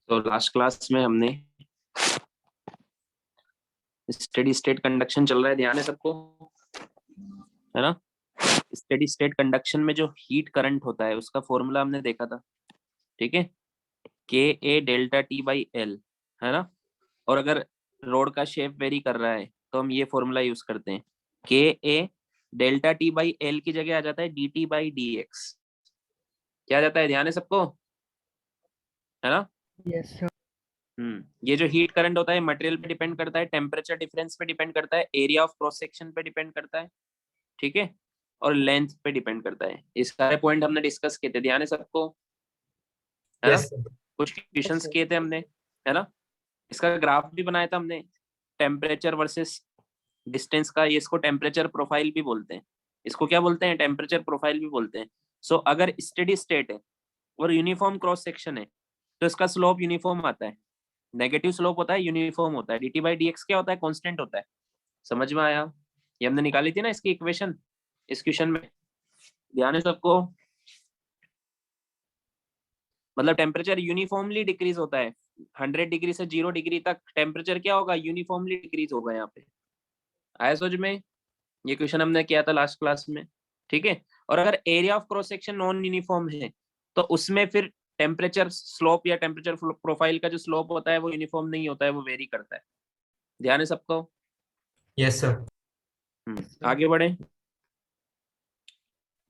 तो last class में हमने स्टेडी स्टेट कंडक्शन चल रहा है, ध्यान है सबको, है ना। स्टेडी स्टेट कंडक्शन में जो हीट करंट होता है उसका फॉर्मूला हमने देखा था, ठीक है। के ए डेल्टा टी बाई एल, है ना। और अगर रोड का शेप वेरी कर रहा है तो हम ये फॉर्मूला यूज करते हैं। के ए डेल्टा टी बाई एल की जगह आ जाता है D T by D x. क्या आ जाता है, ध्यान है सबको, है ना। Yes sir. ये जो हीट करंट होता है मटेरियल पे डिपेंड करता है, टेम्परेचर डिफरेंस पे डिपेंड करता है, एरिया ऑफ क्रॉस सेक्शन पे डिपेंड करता है, ठीक है, और लेंथ पे डिपेंड करता है। इस सारे पॉइंट हमने डिस्कस किए थे, ध्यान है सबको, है ना। Yes sir. कुछ क्वेश्चंस किए थे हमने, है ना। इसका ग्राफ भी बनाया था हमने, टेम्परेचर वर्सेस डिस्टेंस का। ये इसको टेम्परेचर प्रोफाइल भी बोलते हैं, इसको क्या बोलते हैं, टेम्परेचर प्रोफाइल भी बोलते हैं। सो अगर स्टेडी स्टेट है और यूनिफॉर्म क्रॉस सेक्शन है तो इसका स्लोप यूनिफॉर्म आता है। नेगेटिव स्लोप होता है, यूनिफॉर्म होता है। dt बाई dx क्या होता है, कांस्टेंट होता है। समझ में आया। ये हमने निकाली थी ना इसकी इक्वेशन इस क्वेश्चन में, ध्यान है सबको। मतलब टेम्परेचर यूनिफॉर्मली डिक्रीज होता है, 100 डिग्री से 0 डिग्री तक टेम्परेचर क्या होगा, यूनिफॉर्मली डिक्रीज होगा। यहाँ पे आया समझ में। ये क्वेश्चन हमने किया था लास्ट क्लास में, ठीक है। और अगर area of cross section non uniform है तो उसमें फिर टेम्परेचर स्लोप या टेम्परेचर प्रोफाइल का जो स्लोप होता है वो यूनिफॉर्म नहीं होता है, वो वेरी करता है। ध्यान है सबको। Yes sir. आगे बढ़े।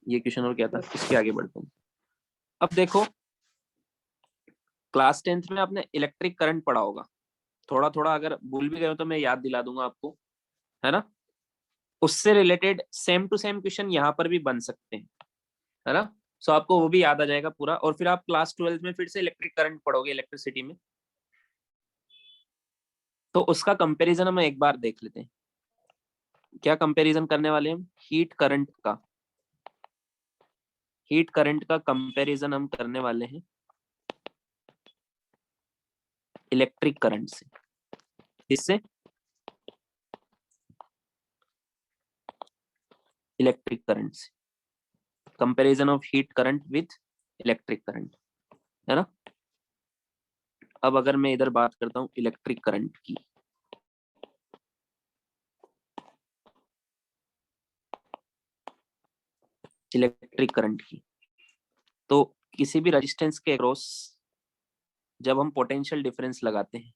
ये क्वेश्चन और क्या था, इसके आगे बढ़ते हैं। अब देखो, क्लास 10th में आपने इलेक्ट्रिक करंट पढ़ा होगा थोड़ा थोड़ा, अगर भूल भी गए हो तो मैं याद दिला दूंगा आपको, है ना। उससे related same to same question यहाँ पर भी बन सकते हैं, है ना। सो आपको वो भी याद आ जाएगा पूरा, और फिर आप क्लास 12th में फिर से इलेक्ट्रिक करंट पढ़ोगे, इलेक्ट्रिसिटी में। तो उसका कंपैरिजन हम एक बार देख लेते हैं। क्या कंपैरिजन करने वाले हैं, हीट करंट का। हीट करंट का कंपैरिजन हम करने वाले हैं इलेक्ट्रिक करंट से। इससे इलेक्ट्रिक करंट से, comparison of heat current with electric current, है ना। अब अगर मैं इधर बात करता हूँ इलेक्ट्रिक करंट की, इलेक्ट्रिक करंट की, तो किसी भी रेजिस्टेंस के अक्रॉस जब हम पोटेंशियल डिफरेंस लगाते हैं,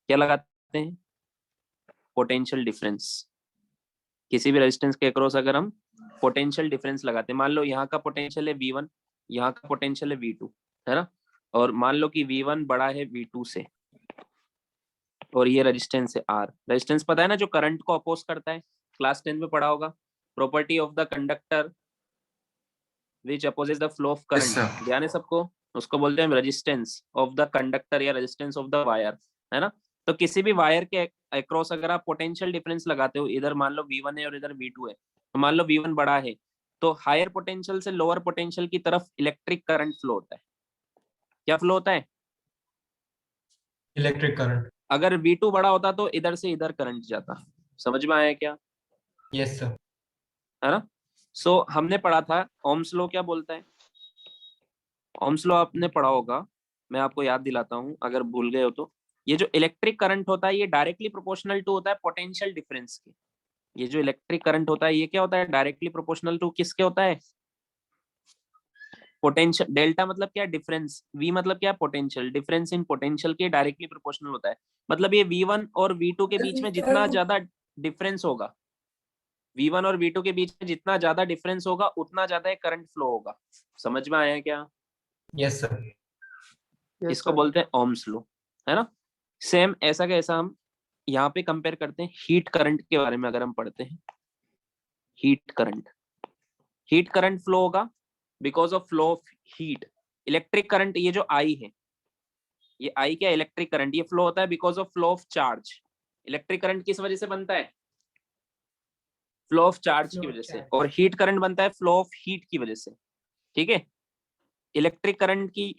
क्या लगाते हैं, पोटेंशियल डिफरेंस। किसी भी रेजिस्टेंस के अक्रॉस अगर हम पोटेंशियल डिफरेंस लगाते हैं, मान लो यहाँ का पोटेंशियल है V1, यहाँ का पोटेंशियल है V2, है ना। और मान लो कि V1 बड़ा है V2 से, और ये रेजिस्टेंस है R। रेजिस्टेंस पता है ना, जो करंट को अपोज करता है, क्लास 10 में पढ़ा होगा। Property of the conductor which opposes the flow of yes current, sir. ध्यान है सबको। उसको बोलते हैं रेजिस्टेंस ऑफ द कंडक्टर या रेजिस्टेंस ऑफ द वायर, है ना। तो किसी भी वायर के अक्रॉस अगर आप पोटेंशियल डिफरेंस लगाते हो, इधर मान लो V1 है और इधर V2 है, तो मान लो V1 बड़ा है तो हायर पोटेंशियल से लोअर पोटेंशियल की तरफ इलेक्ट्रिक करंट फ्लो होता है। क्या फ्लो होता है, इलेक्ट्रिक करंट। अगर V2 बड़ा होता तो इधर से इधर करंट जाता। समझ में आया क्या, यस सर। है ना। सो हमने पढ़ा था ओम्स लॉ क्या बोलता है। ओम्स लॉ आपने पढ़ा होगा, मैं आपको याद दिलाता हूँ अगर भूल गए हो तो। ये जो इलेक्ट्रिक करंट होता है ये डायरेक्टली प्रोपोर्शनल टू होता है पोटेंशियल डिफरेंस के। ये जो इलेक्ट्रिक करंट होता है ये क्या होता है, डायरेक्टली प्रोपोर्शनल टू किसके होता है, पोटेंशियल। डेल्टा मतलब क्या, डिफरेंस। वी मतलब क्या, पोटेंशियल। डिफरेंस इन पोटेंशियल के डायरेक्टली प्रोपोर्शनल होता है। मतलब ये V1 और V2 के बीच में जितना ज्यादा डिफरेंस होगा, V1 और V2 के बीच में जितना ज्यादा डिफरेंस होगा उतना ज्यादा करंट फ्लो होगा। समझ में आया क्या। Yes sir. इसको बोलते हैं ओम्स लॉ, है ना। सेम ऐसा कैसा हम यहाँ पे कंपेयर करते हैं हीट करंट के बारे में। अगर हम पढ़ते हैं heat current, heat current flow होगा because of flow of heat. Electric current, ये जो आई है, ये आई क्या, इलेक्ट्रिक करंट, ये फ्लो होता है because of flow of charge. Electric current किस वजह से बनता है, फ्लो ऑफ चार्ज की वजह से। और हीट करंट बनता है फ्लो ऑफ हीट की वजह से, ठीक है। इलेक्ट्रिक करंट की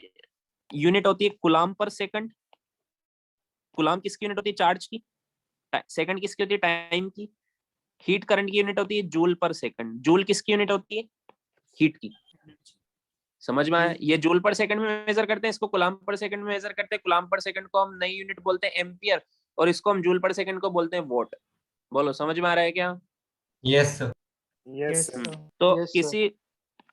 यूनिट होती है कूलाम पर सेकंड। कूलाम किसकी यूनिट होती है, चार्ज की। सेकंड किसकी होती है, टाइम की। हीट करंट की यूनिट होती है जूल पर सेकंड। जूल किसकी यूनिट होती है, हीट की। समझ में आया? ये जूल पर सेकंड में मेजर करते हैं, इसको कूलम्ब पर सेकंड में मेजर करते हैं। कूलम्ब पर सेकंड को हम नई यूनिट बोलते हैं एम्पियर, और इसको हम जूल पर सेकंड को बोलते हैं वोट। बोलो समझ में आ रहा है क्या? Yes sir. Yes sir. Sir. तो Yes, sir. किसी,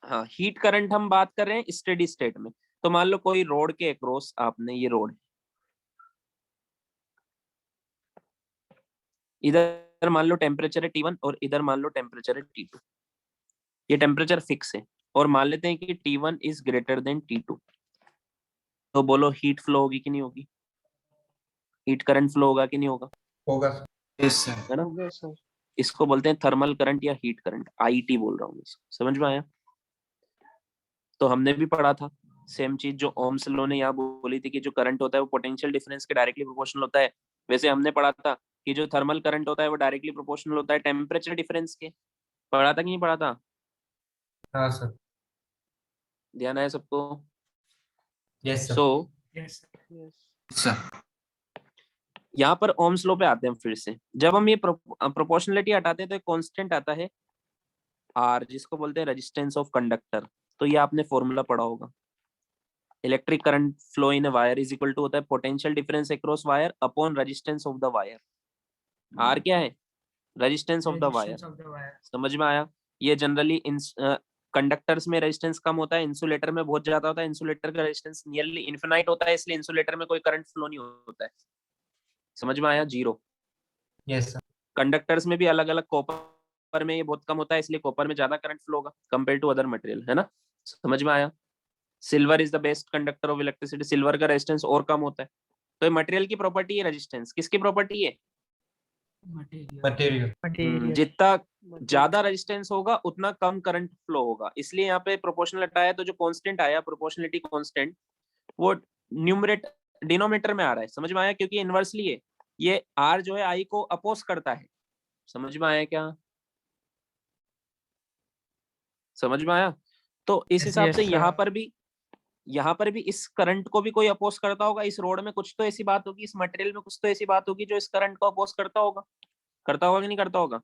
हाँ, हीट करंट हम बात कर रहे हैं स्टेडी स्टेट में। तो मान लो कोई रोड के अक्रॉस आपने ये रोड, इधर मान लो टेम्परेचर है T1 और इधर मान लो टेम्परेचर है T2। ये टेम्परेचर फिक्स है और मान लेते हैं कि T1 is greater than T2। तो बोलो हीट फ्लो होगी कि नहीं होगी? हीट करंट फ्लो होगा कि नहीं होगा? होगा। Yes, sir. है ना? Yes, sir. इसको बोलते हैं थर्मल करंट या हीट करंट, आईटी बोल रहा हूँ इसको। समझ में आया? तो हमने भी पढ़ा था सेम चीज जो ओम्स लॉ ने यहाँ बोली थी कि जो करंट होता है वो पोटेंशियल डिफरेंस के डायरेक्टली प्रोपोर्शनल होता है। वैसे हमने पढ़ा था कि जो थर्मल करंट होता है वो डायरेक्टली प्रोपोर्शनल होता है टेम्परेचर डिफरेंस के। पढ़ा था कि नहीं पढ़ा था? हाँ सर। ध्यान है सबको? Yes sir. So yes sir. Yes, sir. यहाँ पर ओम्स लॉ पे आते हैं फिर से। जब हम ये प्रोपोर्शनलिटी हटाते हैं तो एक कांस्टेंट आता है आर, जिसको बोलते हैं रेजिस्टेंस ऑफ कंडक्टर। तो ये आपने फॉर्मूला पढ़ा होगा। Electric current flow in a wire is equal to होता है potential difference across wire upon resistance of the wire. R क्या है? Resistance of the wire. Resistance of the wire. समझ में आया? ये जनरली कंडक्टर्स में रेजिस्टेंस कम होता है, इंसुलेटर में बहुत ज्यादा होता है। इंसुलेटर का रेजिस्टेंस नियरली इनफिनाइट होता है, इसलिए इंसुलेटर में कोई करंट फ्लो नहीं होता है। समझ में आया? जीरो। Yes sir. कंडक्टर्स में भी अलग अलग, कॉपर में ये बहुत कम होता है, इसलिए कॉपर में ज्यादा करंट फ्लो होगा कंपेयर टू अदर मटेरियल, है ना? समझ में आया? Silver is the best conductor of electricity. Silver का रेजिस्टेंस और कम होता है। तो ये मटेरियल की प्रॉपर्टी है रेजिस्टेंस। किसकी प्रॉपर्टी है? Material. मटेरियल। Material. जितना ज्यादा रेजिस्टेंस होगा उतना कम करंट फ्लो होगा, इसलिए यहाँ पे प्रोपोर्शनल हटाया तो जो कांस्टेंट आया प्रोपोर्शनलिटी कांस्टेंट, वो न्यूमरेटर डिनोमिनेटर में आ रहा है। समझ में आया? क्योंकि इनवर्सली है, ये आर जो है आई को अपोज करता है। समझ में आया क्या? समझ में आया? तो इस Yes, हिसाब yes, से sir. यहाँ पर भी इस करंट को भी कोई अपोज करता होगा। इस रोड में कुछ तो ऐसी बात होगी, इस मटेरियल में कुछ तो ऐसी बात होगी जो इस करंट को अपोज करता होगा कि नहीं करता होगा?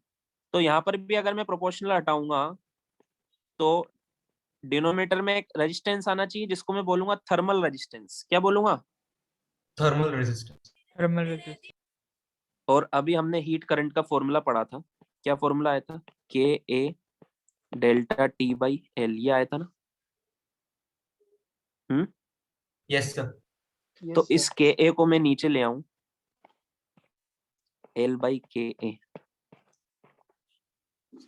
तो यहाँ पर भी अगर मैं प्रोपोर्शनल हटाऊंगा तो डिनोमिनेटर में एक रेजिस्टेंस आना चाहिए जिसको मैं बोलूंगा थर्मल रेजिस्टेंस। क्या बोलूंगा? Thermal resistance. Thermal resistance. और अभी हमने हीट करंट का फॉर्मूला पढ़ा था। क्या फॉर्मूला आया था? के ए डेल्टा टी बाई एल, ये आया था ना? Yes sir. तो इस के ए को मैं नीचे ले आऊं, एल बाई के ए।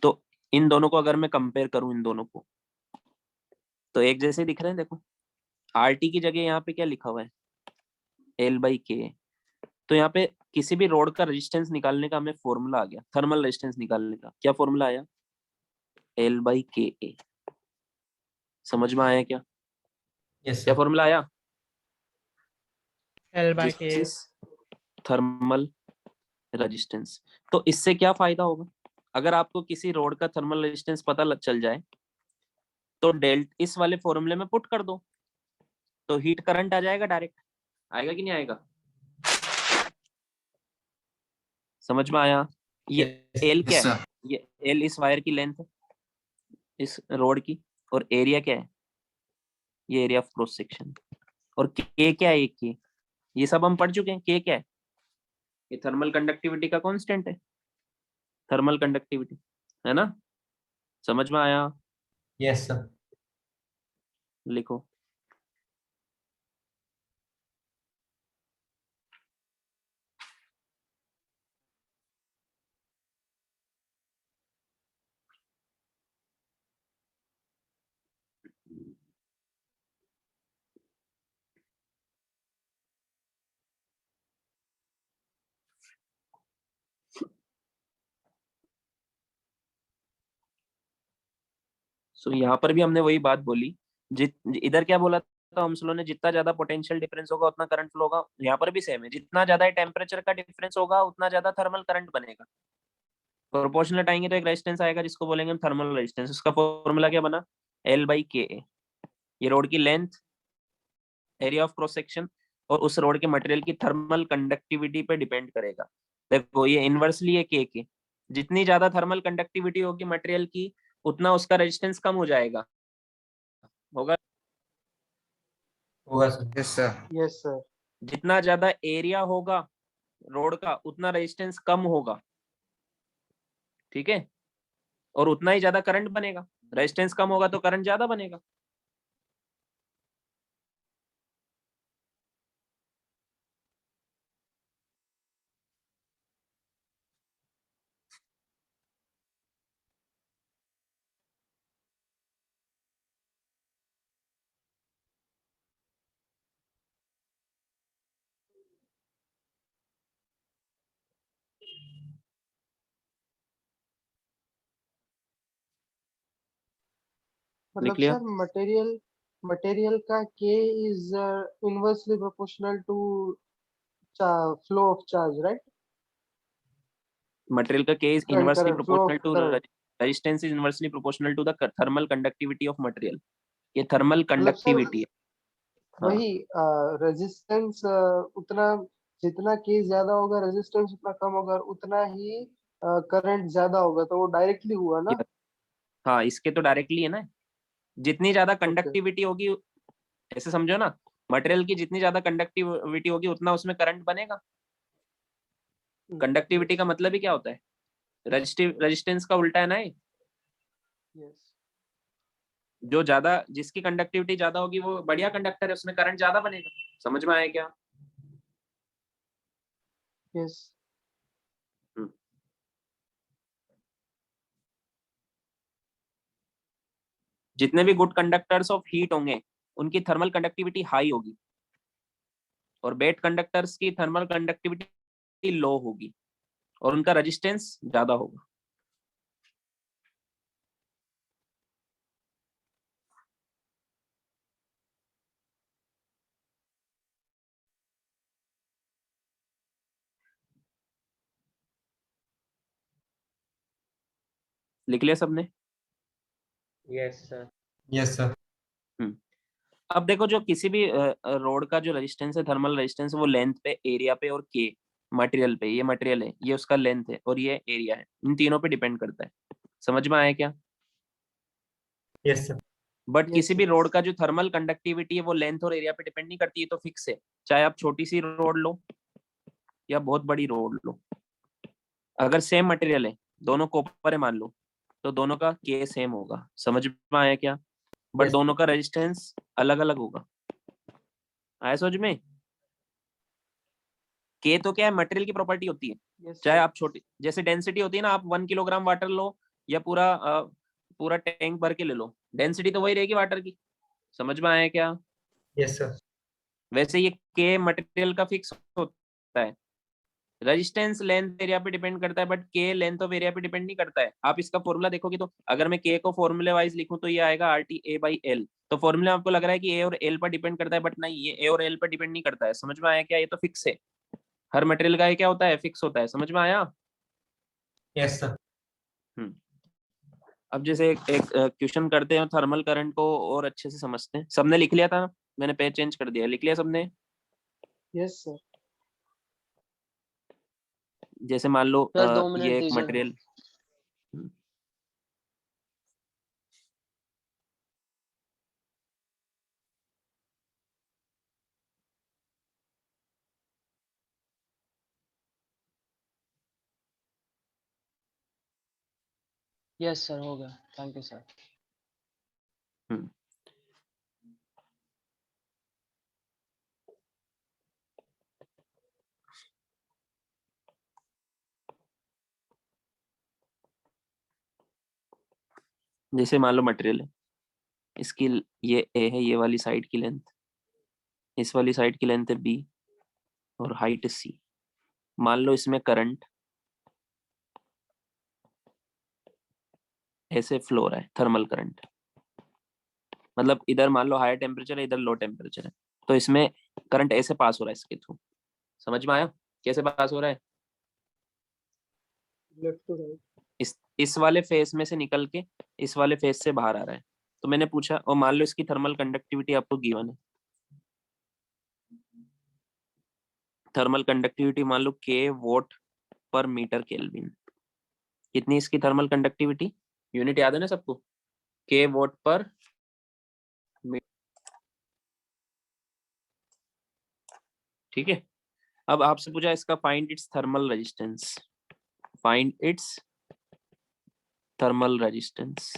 तो इन दोनों को अगर मैं कंपेयर करूं, इन दोनों को, तो एक जैसे दिख रहे हैं। देखो आर टी की जगह यहाँ पे क्या लिखा हुआ है? एल बाई के ए। तो यहाँ पे किसी भी रोड का रेजिस्टेंस निकालने का हमें फॉर्मूला आ गया, थर्मल रेजिस्टेंस निकालने का। क्या फॉर्मूला आया? एल बाई के ए। समझ में आया क्या? यस क्या सर। फॉर्मूला आया? L by K. Thermal resistance. तो इससे क्या फायदा होगा? अगर आपको किसी रोड का थर्मल रेजिस्टेंस पता चल जाए तो डेल्ट इस वाले फॉर्मूले में पुट कर दो, तो हीट करंट आ जाएगा डायरेक्ट। आएगा कि नहीं आएगा? समझ में आया? ये एल क्या Yes, है? sir. ये एल इस वायर की लेंथ है, इस रोड की। और एरिया क्या है? ये एरिया ऑफ क्रॉस सेक्शन। और के क्या है? एक के, ये सब हम पढ़ चुके हैं। के क्या है? ये थर्मल कंडक्टिविटी का कांस्टेंट है, थर्मल कंडक्टिविटी, है ना? समझ में आया? Yes sir. लिखो। सो यहाँ पर भी हमने वही बात बोली। इधर क्या बोला था ओम्स ने? जितना ज्यादा पोटेंशियल डिफरेंस होगा उतना करंट फ्लो होगा। यहाँ पर भी सेम है, जितना ज्यादा टेम्परेचर का डिफरेंस होगा उतना ज्यादा थर्मल करंट बनेगा। प्रोपोर्शनल हटाएंगे तो एक रेजिस्टेंस आएगा जिसको बोलेंगे हम थर्मल रेजिस्टेंस। उसका फॉर्मूला क्या बना? एल बाई के ए। ये रोड की length, area of cross section, और उस रोड के मटेरियल की थर्मल कंडक्टिविटी पे डिपेंड करेगा। देखो ये इनवर्सली है के। जितनी ज्यादा थर्मल कंडक्टिविटी होगी मटेरियल की उतना उसका रेजिस्टेंस कम हो जाएगा, होगा। होगा sir. Yes, sir. Yes, sir. जितना ज्यादा एरिया होगा रोड का उतना रेजिस्टेंस कम होगा, ठीक है, और उतना ही ज्यादा करंट बनेगा। रेजिस्टेंस कम होगा तो करंट ज्यादा बनेगा। मतलब लिख लिया? सर मटेरियल का K is inversely proportional to flow of charge, right? Material का K is Current, inversely current, flow of proportional to current. resistance is inversely proportional to the thermal conductivity of material। ये thermal मतलब sir conductivity है। हाँ, वही resistance उतना, जितना K ज्यादा होगा रेजिस्टेंस उतना कम होगा, और उतना ही करंट ज्यादा होगा, तो वो डायरेक्टली हुआ ना? हाँ, इसके तो डायरेक्टली है ना। जितनी ज्यादा ओके, कंडक्टिविटी होगी, ऐसे समझो ना, मटेरियल की जितनी ज्यादा कंडक्टिविटी होगी उतना उसमें करंट बनेगा। कंडक्टिविटी का मतलब ही क्या होता है? रेजिस्टेंस का उल्टा है ना ये। यस, जो ज्यादा, जिसकी कंडक्टिविटी ज्यादा होगी वो बढ़िया कंडक्टर है, उसमें करंट ज्यादा बनेगा। समझ में आया क्या? यस। जितने भी गुड कंडक्टर्स ऑफ हीट होंगे उनकी थर्मल कंडक्टिविटी हाई होगी, और बेड कंडक्टर्स की थर्मल कंडक्टिविटी लो होगी, और उनका रेजिस्टेंस ज्यादा होगा। लिख लिया सबने? Yes sir. Yes sir. अब देखो, जो किसी भी रोड का जो रेजिस्टेंस है, थर्मल रेजिस्टेंस, वो लेंथ पे, एरिया पे और के, मटेरियल पे, ये मटेरियल है, ये उसका लेंथ है, और ये एरिया है, इन तीनों पे डिपेंड करता है। समझ में आया क्या? Yes sir. बट यस किसी भी सर। रोड का जो थर्मल कंडक्टिविटी है वो लेंथ और एरिया पे डिपेंड नहीं करती है, तो फिक्स है। चाहे आप छोटी सी रोड लो या बहुत बड़ी रोड लो, अगर सेम मटेरियल है, दोनों कॉपर है मान लो, तो दोनों का के सेम होगा। समझ में आया क्या? But Yes. दोनों का रेजिस्टेंस अलग अलग होगा। आया समझ में? के तो क्या है, मटेरियल की प्रॉपर्टी होती है। यस चाहे सर। आप छोटी, जैसे डेंसिटी होती है ना, आप 1 किलोग्राम वाटर लो या पूरा टैंक भर के ले लो, डेंसिटी तो वही रहेगी वाटर की। समझ में आया क्या? Yes sir. वैसे ये के मटेरियल का फिक्स होता है। रेजिस्टेंस लेंथ एरिया पे डिपेंड करता है, बट के लेंथ ऑफ एरिया पे डिपेंड नहीं करता है। आप इसका फॉर्मूला देखोगे तो, अगर मैं के को फॉर्मूले वाइज लिखूं तो ये आएगा RT A/L। तो फॉर्मूले में आपको लग रहा है कि ए और एल पर डिपेंड करता है, बट नहीं, ये ए और एल पर डिपेंड नहीं करता है। समझ में आया क्या? ये तो फिक्स है। हर मटेरियल का ये क्या होता है, फिक्स होता है। समझ में आया? Yes sir. अब जैसे एक क्वेश्चन करते हैं, थर्मल करंट को और अच्छे से समझते हैं। सबने लिख लिया था? मैंने पेज चेंज कर दिया, लिख लिया सबने? Yes sir. जैसे मान लो सर 2 मिनट ये एक दीजिए। मटेरियल, यस सर, हो गया। Thank you sir. जैसे मान लो मटेरियल है, इसकी ये ए है, ये वाली साइड की लेंथ, इस वाली साइड की लेंथ है बी, और हाइट सी। मान लो इसमें करंट ऐसे फ्लो हो रहा है, थर्मल करंट, मतलब इधर मान लो हाई टेम्परेचर है, इधर लो टेम्परेचर है, तो इसमें करंट ऐसे पास हो रहा है इसके थ्रू। समझ में आया कैसे पास हो रहा है? Left to right. इस वाले फेस में से निकल के इस वाले फेस से बाहर आ रहा है। तो मैंने पूछा, और मान लो इसकी थर्मल कंडक्टिविटी आपको गिवन है, थर्मल कंडक्टिविटी मान लो के वॉट पर मीटर केल्विन। कितनी इसकी थर्मल कंडक्टिविटी? यूनिट याद है ना सबको? के वॉट पर ठीक है। अब आपसे पूछा इसका find its thermal resistance, find its thermal resistance.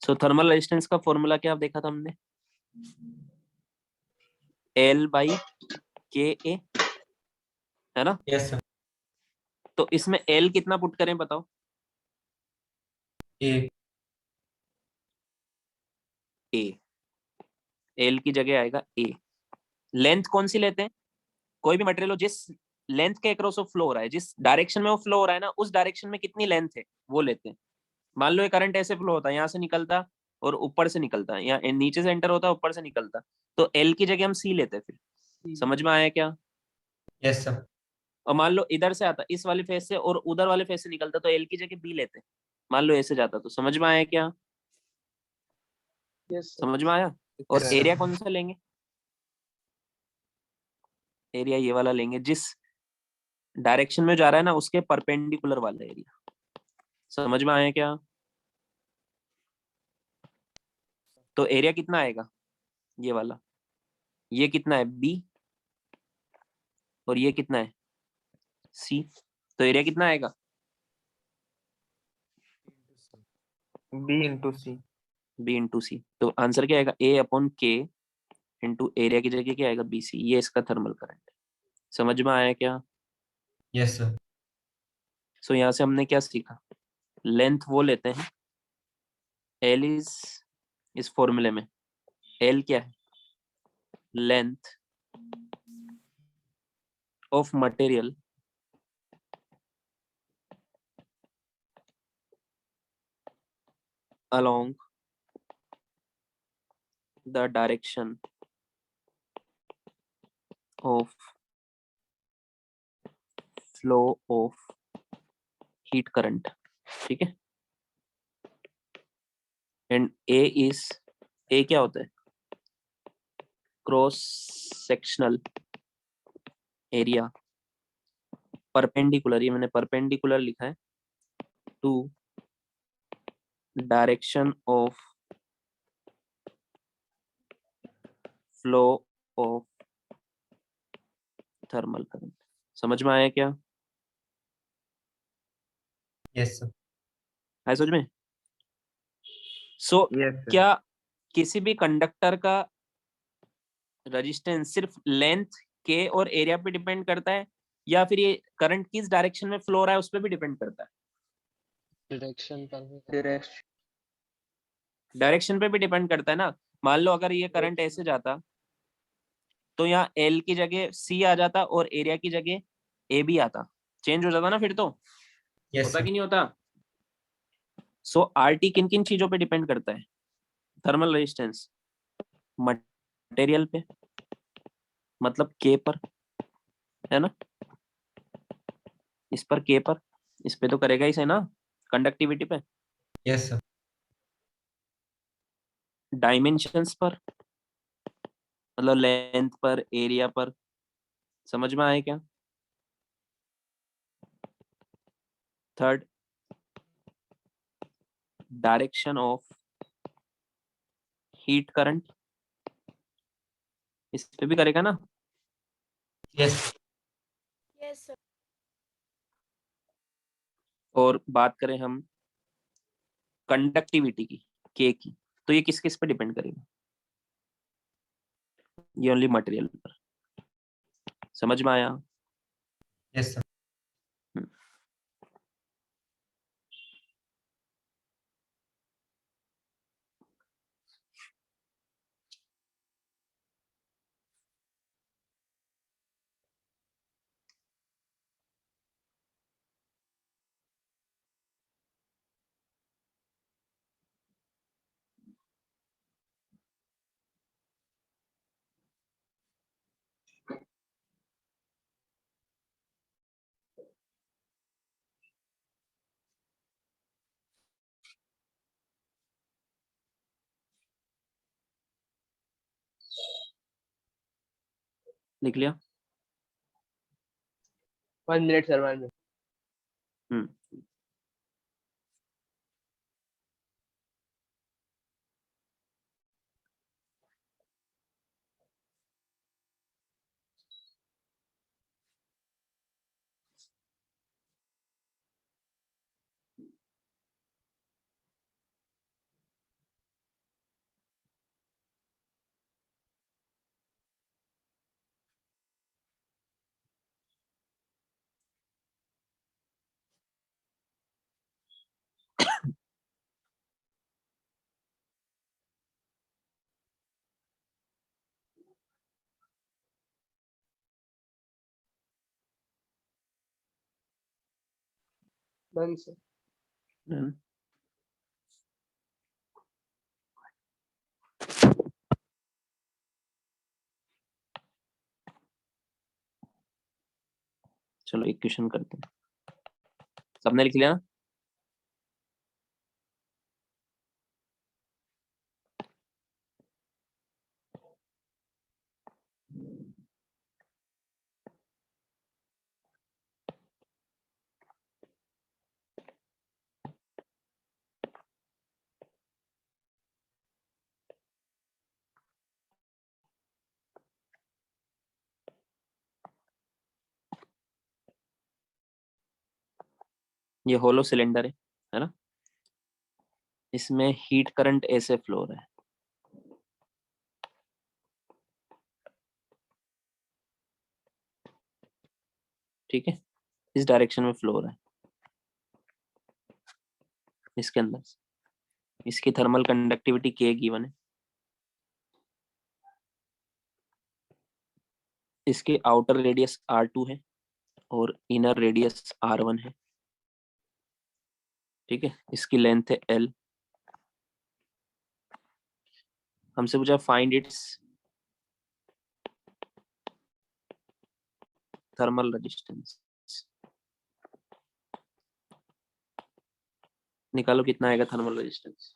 So thermal resistance का फॉर्मूला क्या देखा था हमने, L/Ka, है ना। Yes sir. तो इसमें L कितना पुट करें बताओ। A. A, L की जगह आएगा A। लेंथ कौन सी लेते हैं, कोई भी मटेरियल हो जिस लेंथ के अक्रॉस वो फ्लो हो रहा है, जिस डायरेक्शन में वो फ्लो हो रहा है ना, उस डायरेक्शन में कितनी लेंथ है वो लेते हैं। मान लो ये करंट ऐसे फ्लो होता है, यहाँ से निकलता और ऊपर से निकलता है, या नीचे से एंटर होता है ऊपर से निकलता, तो L की जगह हम C लेते हैं। फिर समझ में आया क्या। Yes sir. और मान लो इधर से आता इस वाले फेस से और उधर वाले फेस से निकलता, तो L की जगह B लेते हैं। मान लो ऐसे जाता, तो समझ में आया क्या, यस सर। समझ में आया। और Yes, एरिया sir. कौन सा लेंगे, एरिया ये वाला लेंगे, जिस डायरेक्शन में जा रहा है ना उसके परपेंडिकुलर वाला एरिया। समझ में आया क्या। तो एरिया कितना आएगा, ये वाला, ये कितना है B, और ये कितना है C, तो एरिया कितना आएगा B/C। तो आंसर क्या आएगा, A/K इंटू एरिया की जगह क्या आएगा BC। ये इसका थर्मल करंट है। समझ में आया क्या। Yes sir. सो यहाँ से हमने क्या सीखा, लेंथ वो लेते हैं, L इस फॉर्मूले में L क्या है, length of material along the direction of flow of heat current, ठीक है। एंड A क्या होता है, क्रॉस सेक्शनल एरिया परपेंडिकुलर, ये मैंने परपेंडिकुलर लिखा है, to direction of flow of thermal current. समझ में आया क्या, Yes sir. है समझ में। सो Yes sir. क्या किसी भी कंडक्टर का रेजिस्टेंस सिर्फ लेंथ के और एरिया पे डिपेंड करता है, या फिर ये करंट किस डायरेक्शन में फ्लो हो रहा है उस पर भी डिपेंड करता है। डायरेक्शन पर भी डायरेक्शन पे भी डिपेंड करता है ना। मान लो अगर ये करंट ऐसे जाता, तो यहाँ L की जगह C आ जाता और एरिया की जगह A भी आता, चेंज हो जाता ना फिर तो। Yes होता sir. कि नहीं होता। सो RT किन किन चीजों पे डिपेंड करता है, थर्मल रेजिस्टेंस मटेरियल पे, मतलब K पर, है ना। इस पर K पर, इस पे तो करेगा ही से ना, कंडक्टिविटी पे। Yes sir. डायमेंशंस पर, मतलब लेंथ पर, एरिया पर। समझ में आया क्या। Third, direction of heat current, इस पे भी करेगा ना। Yes. Yes, sir. और बात करें हम कंडक्टिविटी की, के की, तो ये किस किस पे डिपेंड करेगा, ये ओनली मटेरियल पर। समझ में आया। Yes sir. लिख लिया। 1 minute sir, 1 minute. Hmm. Done sir. Done. चलो एक क्वेश्चन करते हैं। सबने लिख लिया? ये होलो सिलेंडर है ना? इसमें हीट करंट ऐसे फ्लो हो रहा है, ठीक है? इस डायरेक्शन में फ्लो हो रहा है इसके अंदर से। इसकी थर्मल कंडक्टिविटी K गिवन है। इसके आउटर रेडियस R2 है और इनर रेडियस R1 है, ठीक है? इसकी लेंथ है L। हमसे पूछा फाइंड इट्स थर्मल रेजिस्टेंस। निकालो कितना आएगा थर्मल रेजिस्टेंस।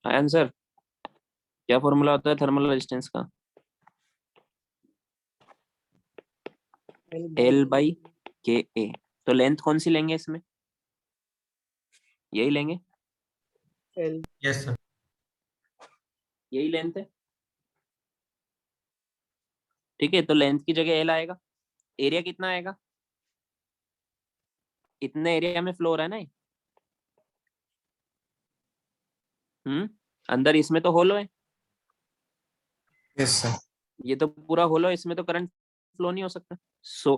आंसर क्या फॉर्मूला होता है थर्मल रेजिस्टेंस का? L बाई के ए। तो लेंथ कौन सी लेंगे इसमें? यही लेंगे, एल। Yes sir. यही लेंथ है, ठीक है? तो लेंथ की जगह L आएगा। एरिया कितना आएगा? इतने एरिया में फ्लो हो रहा है ना ये। अंदर इसमें तो होलो है, यस सर। ये तो पूरा होलो है, इसमें तो करंट फ्लो नहीं हो सकता। सो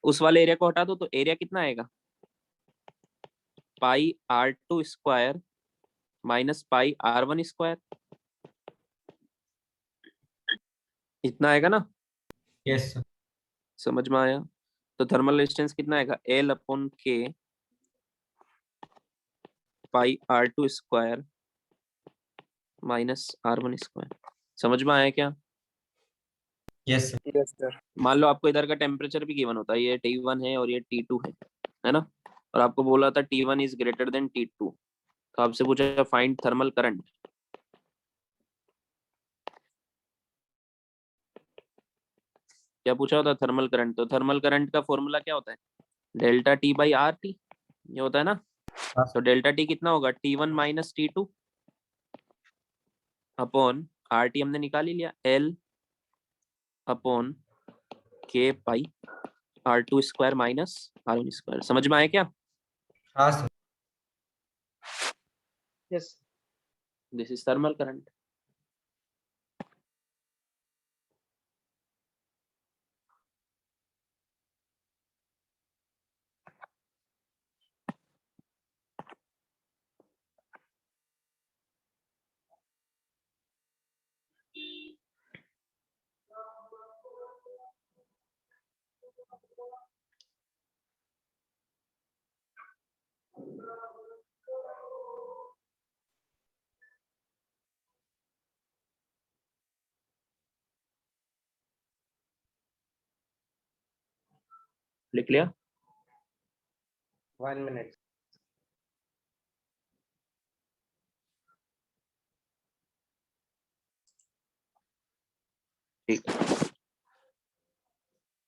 उस वाले एरिया को हटा दो तो एरिया कितना आएगा? पाई R2 square minus pi R1 square, इतना आएगा ना? Yes sir. समझ में आया? तो थर्मल रेजिस्टेंस कितना आएगा? L अपॉन के पाई R2 square minus R1 square. समझ में आया क्या? Yes sir. Yes sir. मान लो आपको इधर का टेम्परेचर भी गिवन होता है, ये T1 है और ये T2 है ना? और आपको बोला था T1 is greater than T2, तो आपसे पूछा फाइंड थर्मल करंट। क्या पूछा होता? Thermal current. तो थर्मल करंट का फॉर्मूला क्या होता है? डेल्टा T बाई RT, ये होता है ना? हाँ तो डेल्टा T कितना होगा? T1 minus T2 upon RT हमने निकाल ही लिया, L अपॉन के पाई R2 square minus R1 square. समझ में आया क्या? हाँ sir. Yes. This is thermal current. लिख लिया? 1 मिनट। ठीक।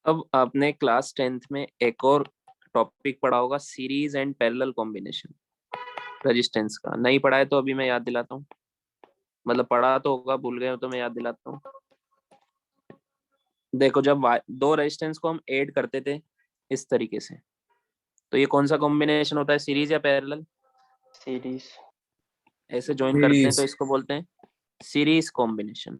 अब आपने क्लास 10th में एक और टॉपिक पढ़ा होगा, series and parallel combination resistance का। नहीं पढ़ा है तो अभी मैं याद दिलाता हूँ, मतलब पढ़ा तो होगा, भूल गए हो तो मैं याद दिलाता हूँ। देखो जब दो रेजिस्टेंस को हम ऐड करते थे इस तरीके से, तो ये कौन सा कॉम्बिनेशन होता है, सीरीज या पैरेलल? सीरीज। ऐसे ज्वाइन करते हैं तो Series. इसको बोलते हैं सीरीज कॉम्बिनेशन।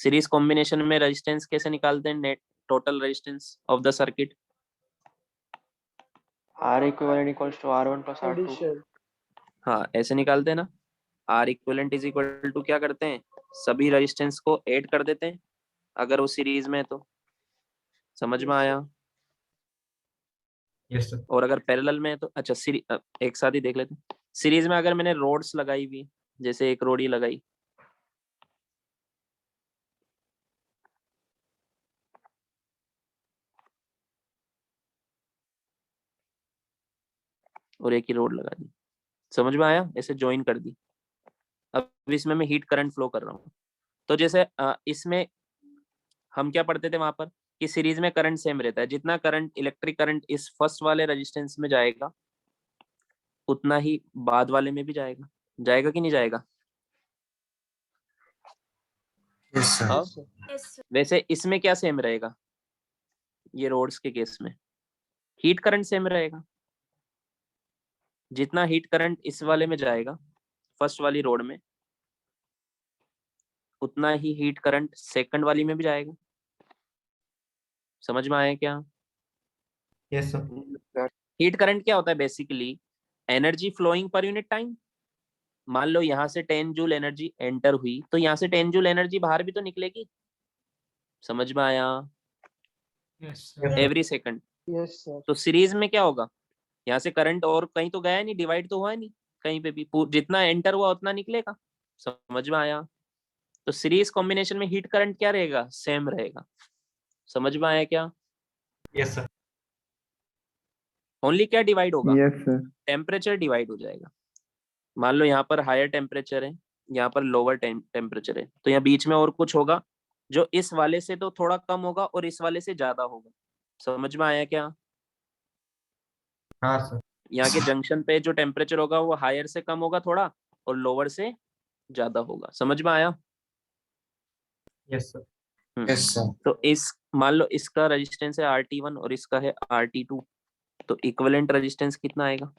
सीरीज कॉम्बिनेशन में रेजिस्टेंस कैसे निकालते हैं, net total resistance of the circuit? R equivalent equals to R1 plus R2. Addition. हाँ ऐसे निकालते हैं ना। R equivalent is equal to क्या करते हैं, सभी रेजिस्टेंस को ऐड कर देते हैं अगर वो सीरीज में है तो। समझ में आया? Yes sir. और अगर पैरेलल में है तो अच्छा एक साथ ही देख लेते हैं। सीरीज में अगर मैंने रोड्स लगाई हुई, जैसे एक रोड ही लगाई, और एक ही रोड लगा दी, समझ में आया? ऐसे ज्वाइन कर दी। अब इसमें मैं हीट करंट फ्लो कर रहा हूँ। तो जैसे इसमें हम क्या पढ़ते थे वहां पर कि सीरीज में करंट सेम रहता है, जितना करंट इलेक्ट्रिक करंट इस फर्स्ट वाले रेजिस्टेंस में जाएगा उतना ही बाद वाले में भी जाएगा। जाएगा कि नहीं जाएगा? Yes, sir. हाँ। Yes, sir. Yes, sir. वैसे इसमें क्या सेम रहेगा, ये रोड्स के केस में हीट करंट सेम रहेगा। जितना हीट करंट इस वाले में जाएगा फर्स्ट वाली रोड में, उतना ही हीट करंट सेकंड वाली में भी जाएगा। समझ में आया क्या? Yes sir. हीट करंट क्या होता है, basically energy flowing per unit time. मान लो यहाँ से 10 जूल एनर्जी एंटर हुई तो यहाँ से 10 जूल एनर्जी बाहर भी तो निकलेगी। समझ में आया? Yes every second. Yes, sir. तो सीरीज में क्या होगा, यहाँ से करंट और कहीं तो गया नहीं, डिवाइड तो हुआ नहीं कहीं पे भी, जितना एंटर हुआ उतना निकलेगा। समझ में आया? तो सीरीज कॉम्बिनेशन में हीट करंट क्या रहेगा, सेम रहेगा। समझ में आया क्या? Yes sir. ओनली क्या डिवाइड होगा, Yes, sir. टेम्परेचर डिवाइड हो जाएगा। मान लो यहाँ पर हायर टेम्परेचर है, यहाँ पर लोअर टेम्परेचर है, तो यहाँ बीच में और कुछ होगा जो इस वाले से तो थोड़ा कम होगा और इस वाले से ज्यादा होगा। समझ में आया क्या? हाँ सर। यहाँ के जंक्शन पे जो टेम्परेचर होगा वो हायर से कम होगा थोड़ा और लोअर से ज्यादा होगा। समझ में आया? Yes sir. Yes, sir. तो इस मान लो इसका रेजिस्टेंस है RT1 और इसका है RT2, तो इक्विवेलेंट रेजिस्टेंस कितना आएगा,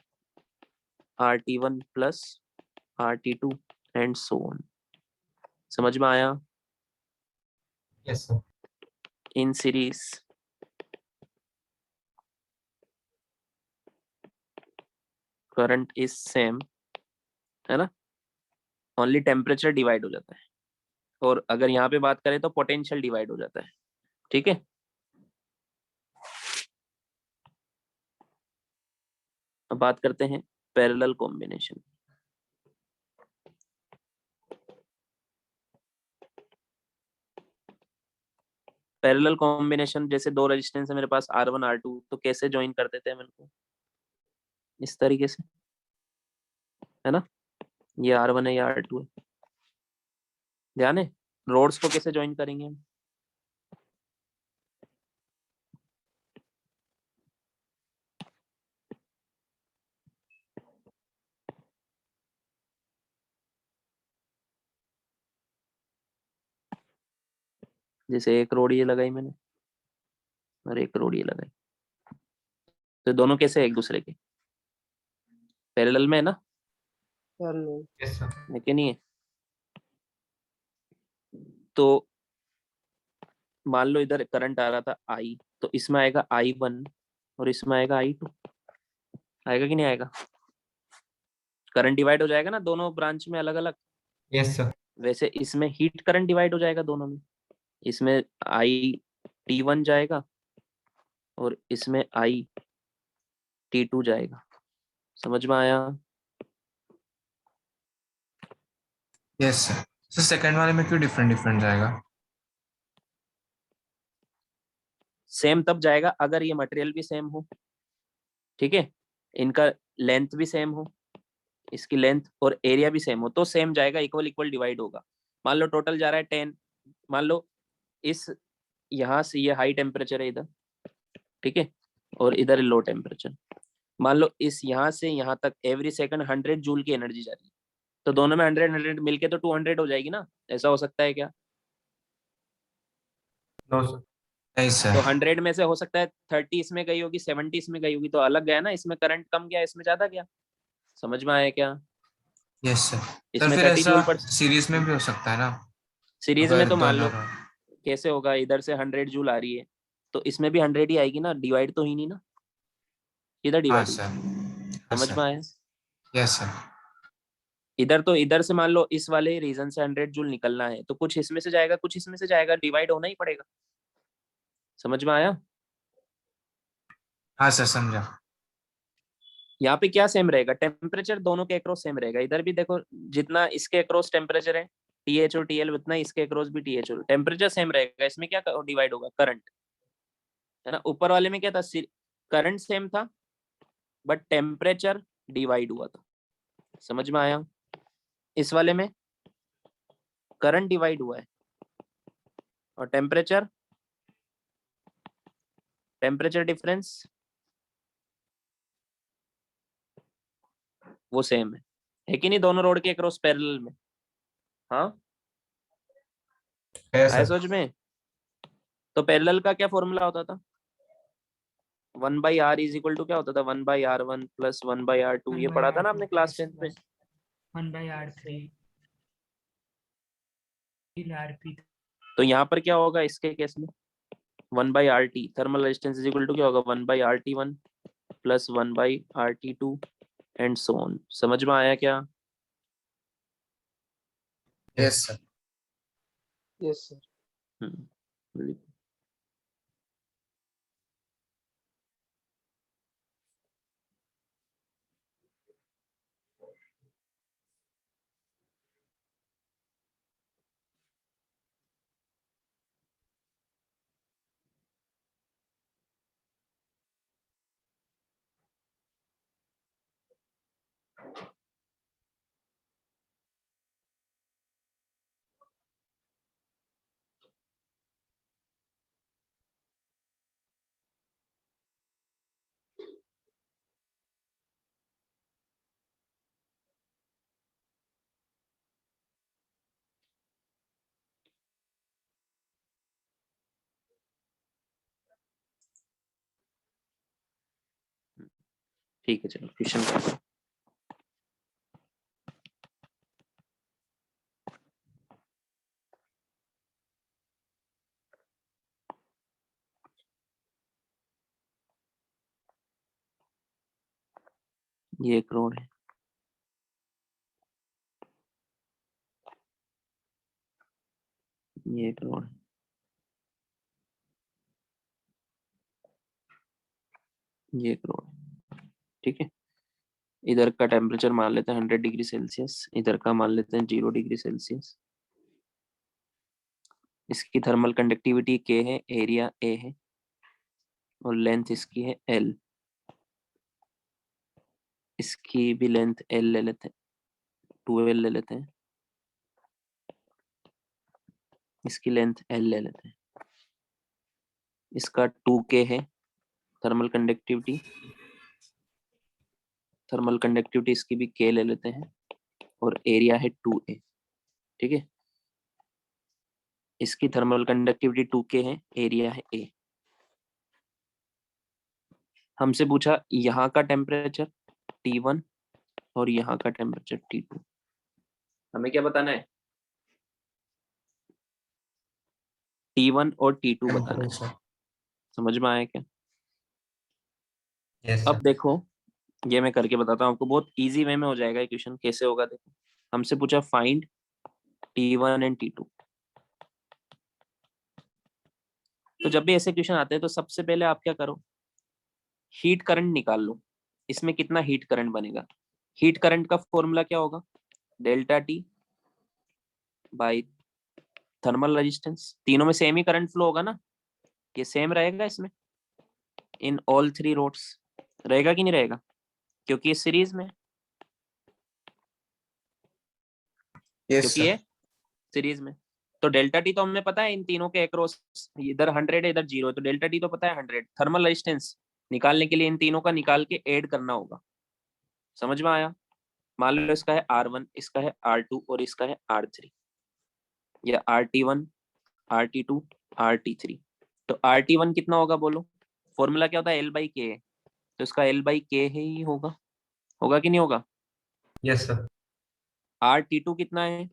RT1 plus RT2 and so on. समझ में आया? Yes sir. In series current is same, है ना, ओनली टेम्परेचर डिवाइड हो जाता है, और अगर यहाँ पे बात करें तो पोटेंशियल डिवाइड हो जाता है। ठीक है, अब बात करते हैं पैरेलल कॉम्बिनेशन। पैरेलल कॉम्बिनेशन जैसे दो रेजिस्टेंस है मेरे पास R1 R2, तो कैसे ज्वाइन कर देते हैं मेरे को, इस तरीके से, है ना, ये R1 है, ये R2 है। ध्यान है, रोड्स को कैसे ज्वाइन करेंगे हम, जैसे एक रोड ये लगाई मैंने और एक रोड ये लगाई, तो दोनों कैसे है एक दूसरे के पैरेलल में, है ना? Parallel. Yes sir. है कि नहीं है? तो मान लो इधर करंट आ रहा था I, तो इसमें आएगा I1 और इसमें आएगा I2। आएगा कि नहीं आएगा? करंट डिवाइड हो जाएगा ना दोनों ब्रांच में अलग अलग। Yes sir. वैसे इसमें हीट करंट डिवाइड हो जाएगा दोनों में, इसमें IT1 जाएगा और इसमें IT2 जाएगा। समझ में आया? Yes, sir. So second वाले में क्यों different जाएगा? सेम तब जाएगा अगर ये मटेरियल भी सेम हो, ठीक है, इनका लेंथ भी सेम हो, इसकी लेंथ और एरिया भी सेम हो, तो सेम जाएगा, इक्वल इक्वल डिवाइड होगा। मान लो टोटल जा रहा है 10, मान लो इस यहाँ से ये हाई टेम्परेचर है इधर, ठीक है, और इधर लो टेम्परेचर। मान लो इस यहाँ से यहाँ तक एवरी सेकंड 100 जूल की एनर्जी जा रही है, तो दोनों में 100 100 मिलके तो 200 हो जाएगी ना। ऐसा हो सकता है क्या? No sir. नहीं तो सर। 100 में से हो सकता है 30 इसमें गई होगी, 70 इसमें गई होगी, तो अलग गया ना, इसमें करंट कम गया, इसमें ज्यादा गया। समझ में आया क्या? Yes sir. सर इसमें फिर 30 ऐसा जूल पर सीरीज में भी हो सकता है ना, सीरीज में अगर तो मान दोनों लो कैसे होगा, इधर से 100 जूल आ रही है तो इसमें भी 100 ही आएगी ना, डिवाइड तो ही नहीं ना, इधर हाँ डिवाइड हुई। सर। हाँ समझ में सर। आया? Yes sir. इधर तो इधर से मान लो इस वाले रीजन से 100 जूल निकलना है तो कुछ इसमें से जाएगा, कुछ इसमें से जाएगा, डिवाइड होना ही पड़ेगा। समझ में आया? हाँ सर समझा। यहाँ पे क्या सेम रहेगा, टेम्परेचर दोनों के अक्रॉस सेम रहेगा। इधर भी देखो, जितना इसके अक्रॉस टेम्परेचर है TH और TL, उतना इसके अक्रॉस भी TH और टेम्परेचर सेम रहेगा। इसमें क्या डिवाइड होगा, करंट, है ना। ऊपर वाले में क्या था, करंट सेम था बट टेम्परेचर डिवाइड हुआ था। समझ में आया? इस वाले में करंट डिवाइड हुआ है और टेम्परेचर डिफरेंस वो सेम है कि नहीं, दोनों रोड के अक्रॉस पैरेलल में। हाँ, है आया सर। समझ में? तो पैरेलल का क्या फॉर्मूला होता था, 1/r इज इक्वल टू क्या होता था, 1/r1 प्लस 1/r2, ये पढ़ा था ना आपने क्लास 10th में। 1/r3 RP। तो यहाँ पर क्या होगा इसके केस में, 1/RT thermal resistance is equal to क्या होगा, 1/RT1 plus 1/RT2 and so on. समझ में आया क्या? Yes sir. Yes sir. Hmm. ठीक है, चलो क्वेश्चन करते हैं। ये एक रोड है, ये एक रोड है, ये एक रोड है, ठीक है। इधर का टेम्परेचर मान लेते हैं 100 डिग्री सेल्सियस, इधर का मान लेते हैं 0 डिग्री सेल्सियस। इसकी थर्मल कंडक्टिविटी K है, एरिया A है और लेंथ इसकी है L। इसकी भी लेंथ L ले लेते हैं, 2L ले लेते हैं, इसकी लेंथ L ले लेते हैं। इसका 2K है थर्मल कंडक्टिविटी, इसकी भी K ले लेते हैं और एरिया है 2A, ठीक है। इसकी थर्मल कंडक्टिविटी 2K है, एरिया है A। हमसे पूछा यहाँ का टेम्परेचर T1 और यहाँ का टेम्परेचर T2। हमें क्या बताना है, T1 और T2 बताना है। समझ में आया क्या? यस अब सर। देखो, ये मैं करके बताता हूँ आपको, बहुत इजी वे में हो जाएगा ये क्वेश्चन। कैसे होगा देखो, हमसे पूछा फाइंड T1 एंड T2। तो जब भी ऐसे क्वेश्चन आते हैं तो सबसे पहले आप क्या करो, हीट करंट निकाल लो। इसमें कितना हीट करंट बनेगा। हीट करंट का फॉर्मूला क्या होगा, delta T by thermal resistance. तीनों में सेम ही करंट फ्लो होगा ना, ये सेम रहेगा इसमें, इन ऑल 3 रोड्स रहेगा कि नहीं रहेगा, क्योंकि ये सीरीज में, यस क्योंकि सर। ये सीरीज में। तो डेल्टा टी तो हमें पता है इन तीनों के अक्रॉस, इधर 100 है इधर 0 है, तो डेल्टा टी तो पता है 100। थर्मल रेजिस्टेंस निकालने के लिए इन तीनों का निकाल के ऐड करना होगा। समझ में आया? मान लो इसका है R1, इसका है R2 और इसका है R3, या RT1 RT2 RT3। तो RT1 कितना होगा बोलो? फॉर्मूला क्या होता है? L/K है, तो इसका L/K ही होगा। होगा कि नहीं होगा? Yes sir. RT2 कितना है?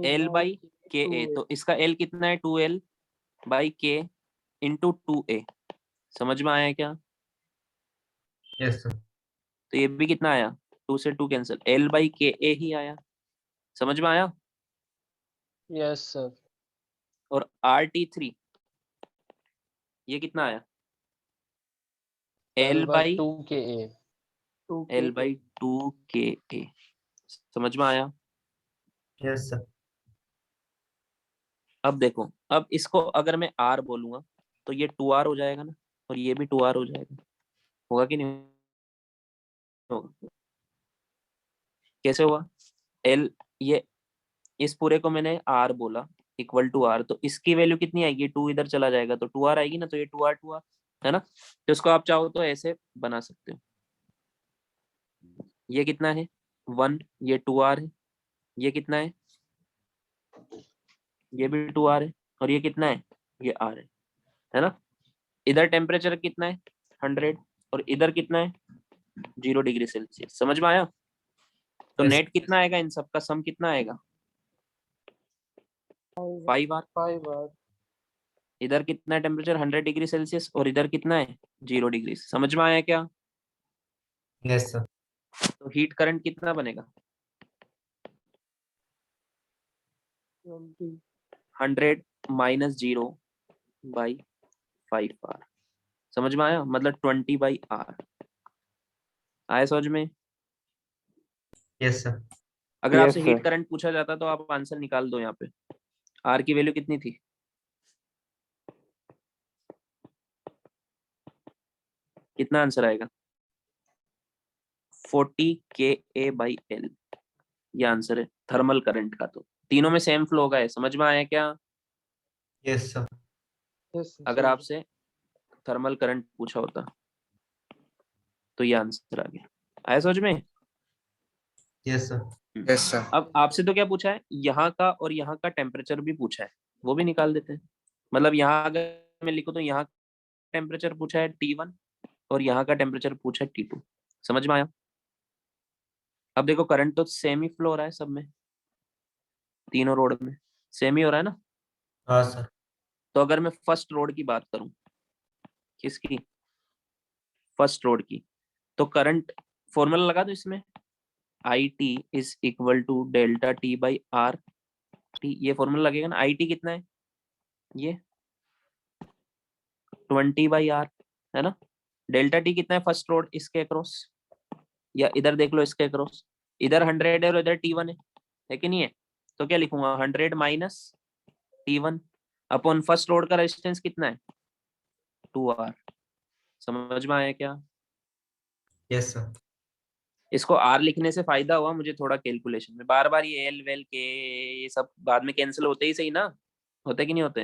L/KA, तो इसका L कितना है? 2L/K into 2A। समझ में आया क्या? Yes sir. तो ये भी कितना आया? 2 से 2 कैंसिल, L/KA ही आया। समझ में आया? Yes sir. और RT3 ये कितना आया? L/2KA। L/2KA। समझ में आया? Yes sir. अब देखो, अब इसको अगर मैं R बोलूंगा तो ये 2R हो जाएगा ना, और ये भी 2R हो जाएगा। होगा कि नहीं होगा? कैसे हुआ? L, ये इस पूरे को मैंने R बोला इक्वल टू R, तो इसकी वैल्यू कितनी आएगी? 2 इधर चला जाएगा तो 2R आएगी ना, तो ये 2R है ना। तो इसको आप चाहो तो ऐसे बना सकते हो। ये कितना है? 1, ये 2R है। ये कितना है? ये भी 2R है। और ये कितना है? ये R है ना। इधर टेम्परेचर कितना है? 100, और इधर कितना है? 0 डिग्री सेल्सियस। समझ में आया? तो Yes. नेट कितना आएगा? इन सबका सम कितना आएगा? 5R। 5R। इधर कितना है टेम्परेचर? 100 डिग्री सेल्सियस, और इधर कितना है? 0 डिग्री। समझ में आया क्या? Yes sir. तो हीट करंट कितना बनेगा? 20। 100 माइनस 0/5R। समझ में आया? मतलब 20/R। आया समझ में? Yes sir. अगर Yes, आपसे हीट sir. करंट पूछा जाता तो आप आंसर निकाल दो यहाँ पे। R की वैल्यू कितनी थी? कितना आंसर आएगा? 40 kA/L। ये आंसर है थर्मल करंट का। तो तीनों में सेम फ्लो का है। समझ में आया क्या? Yes sir. यस अगर आपसे थर्मल करंट पूछा होता तो ये आंसर आ गया। आया समझ में? Yes sir. Yes sir. अब आपसे तो क्या पूछा है? यहाँ का और यहाँ का टेम्परेचर भी पूछा है, वो भी निकाल देते हैं। मतलब यहाँ अगर मैं लिखूँ तो यहाँ टेम्परेचर पूछा है T1, और यहाँ का टेम्परेचर पूछा है T2। समझ में आया? अब देखो, करंट तो सेम ही फ्लो हो रहा है सब में, तीनों रोड में सेम ही हो रहा है ना। हाँ सर। तो अगर मैं फर्स्ट रोड की बात करूं, किसकी? फर्स्ट रोड की, तो करंट फॉर्मूला लगा दो इसमें, IT is equal to delta T/R। ये फॉर्मूला लगेगा ना। IT कितना है? ये 20/R है ना। डेल्टा T कितना है फर्स्ट रोड इसके अक्रॉस, या इधर देख लो इसके अक्रॉस। इधर 100 है और इधर T1 है कि नहीं है? तो क्या लिखूंगा? 100 minus T1 upon first road का रेजिस्टेंस कितना है? 2R। समझ में आया क्या? Yes sir. इसको R लिखने से फायदा हुआ मुझे थोड़ा कैलकुलेशन में। बार बार ये L वेल के ये सब बाद में कैंसिल होते ही सही ना, होते कि नहीं होते?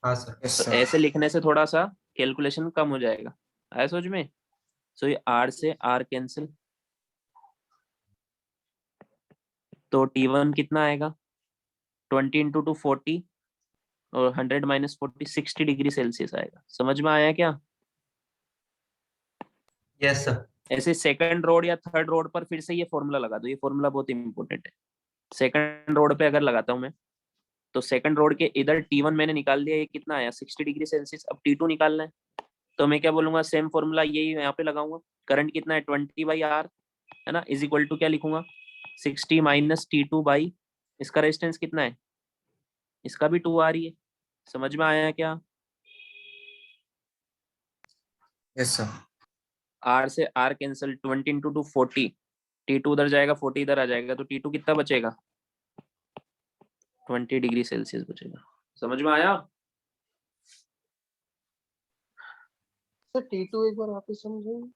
हाँ सर। यस तो सर। ऐसे लिखने से थोड़ा सा कैलकुलेशन कम हो जाएगा। आया समझ में? सो ये R से R कैंसिल, तो T1 कितना आएगा? 20 इंटू 2 40, और 100 माइनस 40 60 डिग्री सेल्सियस आएगा। समझ में आया क्या? Yes sir. ऐसे सेकंड रोड या थर्ड रोड पर फिर से ये फॉर्मूला लगा दो। ये फॉर्मूला बहुत इंपॉर्टेंट है। सेकंड रोड पे अगर लगाता हूँ मैं, तो सेकंड रोड के इधर T1 मैंने निकाल दिया, ये कितना आया? 60 डिग्री सेल्सियस। अब T2 निकालना है, तो मैं क्या बोलूंगा? सेम फॉर्मूला यही यहाँ पे लगाऊंगा। करंट कितना है? 20/R है ना, इज इक्वल टू क्या लिखूंगा? 60 माइनस T2 इसका रेजिस्टेंस कितना है? इसका भी 2R ही है। समझ में आया क्या? Yes sir. R से R कैंसिल, 20 इंटू 2 40, T2 उधर जाएगा, 40 इधर आ जाएगा, तो T2 कितना बचेगा? 20 डिग्री सेल्सियस बचेगा। समझ में आया? सर T2 एक बार वापस समझाइए।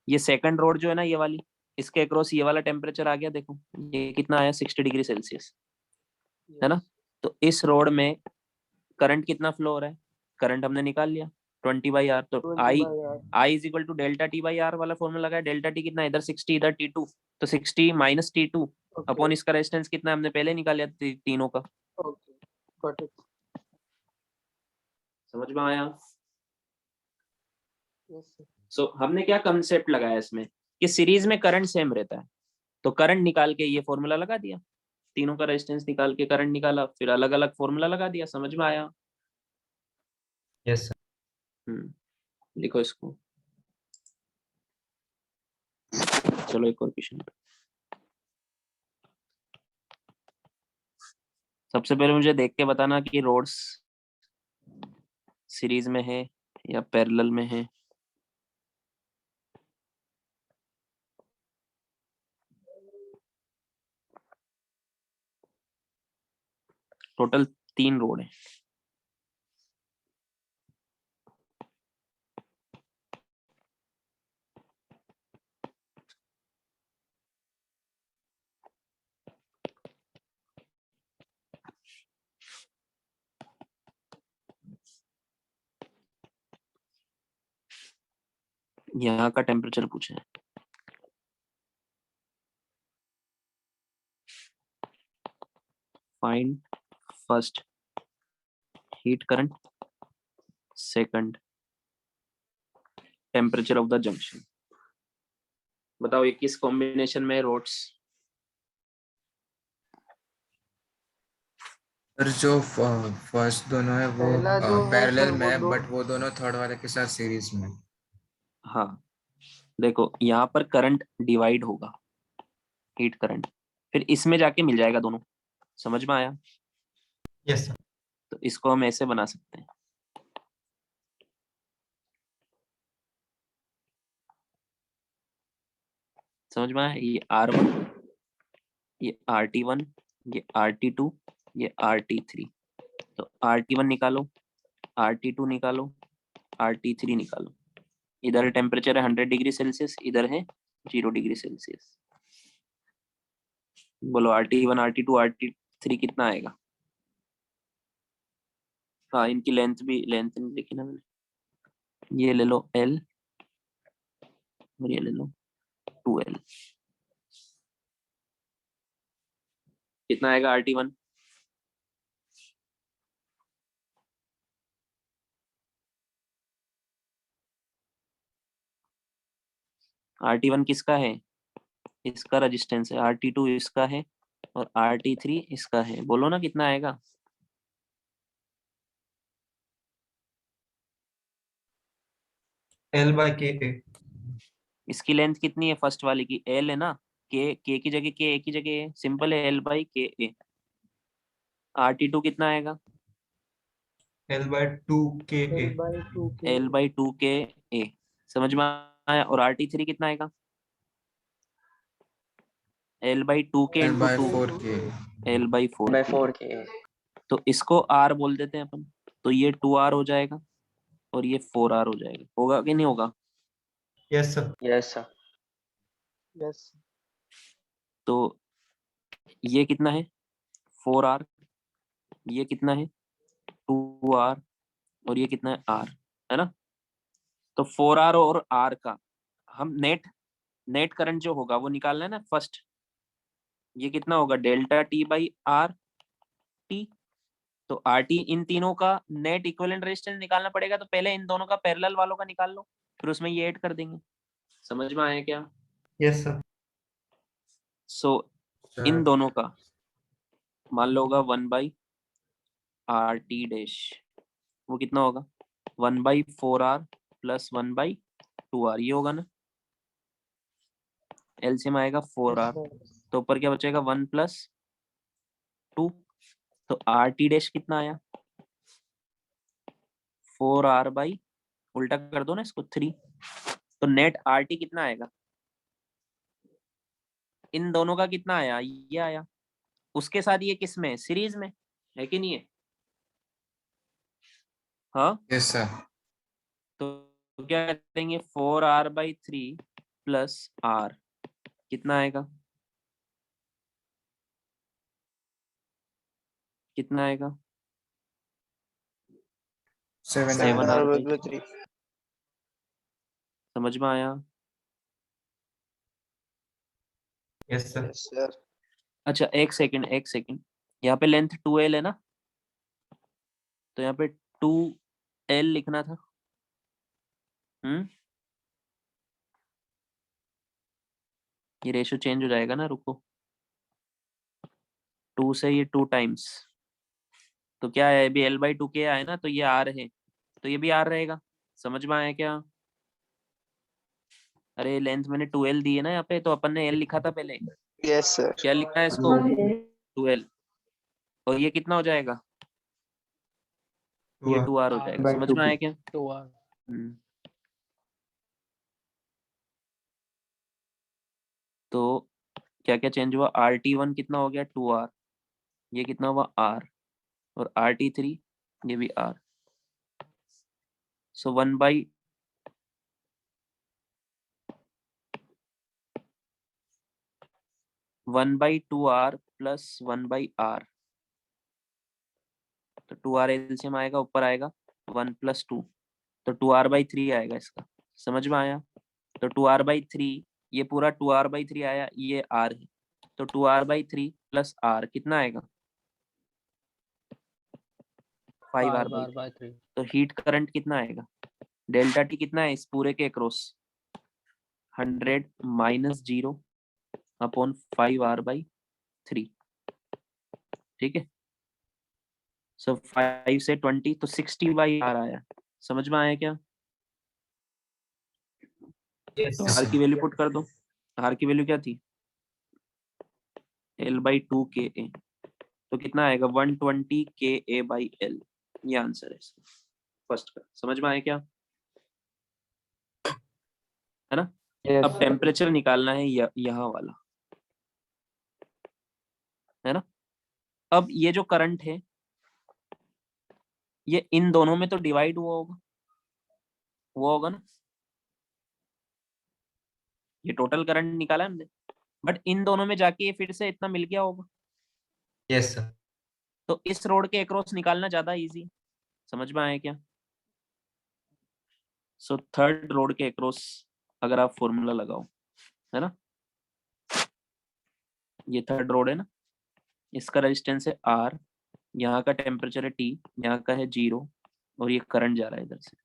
ये सेकंड रोड जो है ना, ये वाली, इसके अक्रॉस ये वाला टेम्परेचर आ गया। देखो ये कितना आया? 60 डिग्री सेल्सियस है ना। तो इस रोड में करंट कितना फ्लो हो रहा है? करंट हमने निकाल लिया 20/R। तो 20/R। I is equal to delta T/R वाला फॉर्मूला लगा है। डेल्टा T कितना है? इधर 60 इधर T2, तो 60 माइनस T2 अपॉन इसका रेजिस्टेंस कितना है? हमने पहले निकाल लिया तीनों का, got it. समझ में आया? Yes, sir. सो हमने क्या कंसेप्ट लगाया इसमें कि सीरीज में करंट सेम रहता है, तो करंट निकाल के ये फॉर्मूला लगा दिया, तीनों का रेजिस्टेंस निकाल के करंट निकाला, फिर अलग अलग फॉर्मूला लगा दिया। समझ में आया? Yes sir. लिखो इसको। चलो एक और क्वेश्चन। सबसे पहले मुझे देख के बताना कि रोड्स सीरीज में है या पैरेलल में है। टोटल 3 रोड है। यहाँ का टेम्परेचर पूछा है। Find first heat current, second temperature of the junction. बताओ ये किस कॉम्बिनेशन में रोड्स? सर जो फर्स्ट दोनों है वो पहला जो है पैरेलल सर में वो है, दो बट वो दोनों थर्ड वाले के साथ सीरीज में। हाँ देखो यहाँ पर करंट डिवाइड होगा, हीट करंट, फिर इसमें जाके मिल जाएगा दोनों। समझ में आया? Yes sir. तो इसको हम ऐसे बना सकते हैं। समझ में आया? ये R1, ये RT1, ये RT2, ये RT3। तो RT1 निकालो, RT2 निकालो, RT3 निकालो। इधर टेम्परेचर है 100 डिग्री सेल्सियस, इधर है 0 डिग्री सेल्सियस। बोलो RT1, RT2, RT3 कितना आएगा? हाँ इनकी लेंथ नहीं लिखी ना मैंने। ये ले लो L और ये ले लो 2L। कितना आएगा RT1? RT1 किसका है? इसका रेजिस्टेंस है। RT2 इसका है और RT3 इसका है। बोलो ना कितना आएगा? L by K A। इसकी लेंथ कितनी है फर्स्ट वाली की? L है ना, K की जगह K, A की जगह है, सिंपल है L बाई के ए। RT2 कितना आएगा? L by 2 K A। L/2 के L बाई 2 के ए। समझ में आया? और RT3 कितना आएगा? L by 2 K L into by 2, 4K। L by 4 by के। 4K. तो इसको R बोल देते हैं अपन। तो ये 2R हो जाएगा और ये 4R हो जाएगा। होगा कि नहीं होगा? Yes sir. Yes, sir. Yes तो ये कितना है? 4R। ये कितना है? 2R। और ये कितना है? R, है ना? तो 4R और R का हम नेट करंट जो होगा वो निकालना है ना फर्स्ट। ये कितना होगा? Delta T by R T. तो RT इन तीनों का नेट इक्विवेलेंट रेजिस्टेंस निकालना पड़ेगा, तो पहले इन दोनों का पैरेलल वालों का निकाल लो, फिर उसमें ये ऐड कर देंगे। समझ में आया क्या? Yes sir. सो इन दोनों का मान लो होगा 1/RT डैश। वो कितना होगा? 1/4R plus 1/2R। ये होगा ना? एलसीएम आएगा 4R। तो ऊपर क्या बचेगा? 1 प्लस 2। तो RT डैश कितना आया? 4R बाई, उल्टा कर दो ना इसको, 3। तो नेट RT कितना आएगा? इन दोनों का कितना आया? ये आया। उसके साथ ये किस में? सीरीज में है कि नहीं है? हाँ यस सर। तो क्या करेंगे? 4R/3 प्लस R कितना आएगा? कितना आएगा? 7R/3। समझ में आया? Yes sir. अच्छा एक सेकंड, यहाँ पे लेंथ 2L है ना? तो यहाँ पे 2L लिखना था। ये रेशियो चेंज हो जाएगा ना, रुको। 2 से ये 2 टाइम्स, तो क्या है, अभी L/2K आए ना, तो ये R है, तो ये भी R रहेगा। समझ में आया क्या? अरे लेंथ मैंने 2L दी है ना यहाँ पे, तो अपन ने L लिखा था पहले। Yes sir. क्या लिखना है इसको? 2L। और ये कितना हो जाएगा? ये 2R हो जाएगा। समझ में आया क्या? 2R। तो क्या क्या चेंज हुआ? RT1 कितना हो गया? 2R। ये कितना हुआ? R। और RT3 ये भी R। सो 1/2R प्लस 1/R। तो 2R एलसीएम आएगा, ऊपर आएगा 1 + 2, तो 2R/3 आएगा इसका। समझ में आया? तो 2R/3, ये पूरा 2R/3 आया, ये R है, तो 2R/3 प्लस R कितना आएगा? 5R/3। तो हीट करंट कितना आएगा? डेल्टा टी कितना है इस पूरे के अक्रॉस? 100 - 0 upon 5R/3। ठीक है। सो 5 से 20 तो 60/R आया। समझ में आया क्या? तो R की वैल्यू पुट कर दो। R की वैल्यू क्या थी? L/2KA। तो कितना आएगा? 120 KA/L। ये आंसर है इसका फर्स्ट का। समझ में आया क्या? है ना? अब टेम्परेचर निकालना है यहाँ वाला, है ना? अब ये जो करंट है, ये इन दोनों में तो डिवाइड हुआ होगा ना? ये टोटल करंट निकाला हमने, बट इन दोनों में जाके ये फिर से इतना मिल गया होगा। Yes sir. तो इस रोड के अक्रॉस निकालना ज्यादा इजी। समझ में आया क्या? सो थर्ड रोड के अक्रॉस अगर आप फॉर्मूला लगाओ, है ना, ये थर्ड रोड है ना, इसका रेजिस्टेंस है R, यहाँ का टेम्परेचर है T, यहाँ का है 0, और ये करंट जा रहा है इधर से।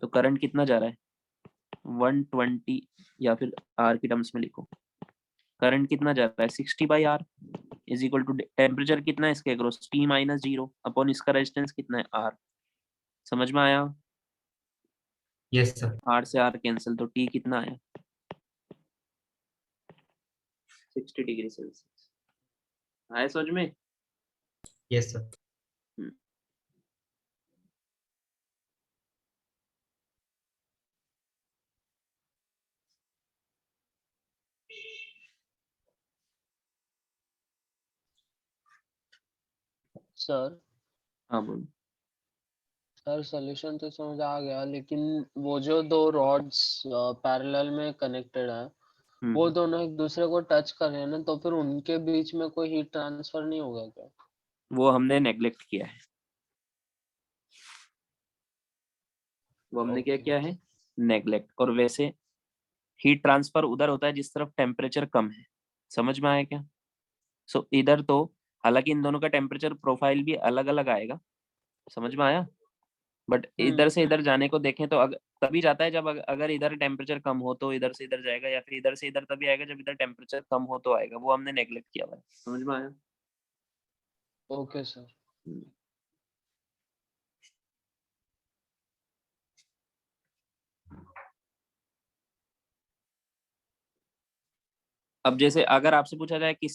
तो करंट कितना जा रहा है? 120, या फिर R की टर्म्स में लिखो, करंट कितना जा रहा है? 60/R is equal to temperature कितना है इसके अक्रॉस? T - 0 अपॉन इसका रेजिस्टेंस कितना है? R। समझ में आया? Yes sir. R से R कैंसिल, तो T कितना आया? 60 डिग्री सेल्सियस। आया समझ में? Yes sir. सर हाँ बोलो। सर सॉल्यूशन तो समझ आ गया, लेकिन वो जो दो रॉड्स पैरेलल में कनेक्टेड है, वो दोनों एक दूसरे को टच कर रहे हैं ना, तो फिर उनके बीच में कोई हीट ट्रांसफर नहीं होगा क्या? वो हमने नेग्लेक्ट किया है। वो हमने क्या किया है? नेग्लेक्ट। और वैसे हीट ट्रांसफर उधर होता है जिस तरफ टेम्परेचर कम है। समझ में आया क्या? सो इधर तो, हालांकि इन दोनों का टेम्परेचर प्रोफाइल भी अलग अलग आएगा। समझ में आया? बट इधर से इधर जाने को देखें तो तभी जाता है जब अगर इधर टेम्परेचर कम हो तो इधर से इधर जाएगा, या फिर इधर से इधर तभी आएगा जब इधर टेम्परेचर कम हो तो आएगा। वो हमने नेग्लेक्ट किया हुआ है। समझ में आया? Okay sir. अब जैसे अगर आपसे पूछा जाए कि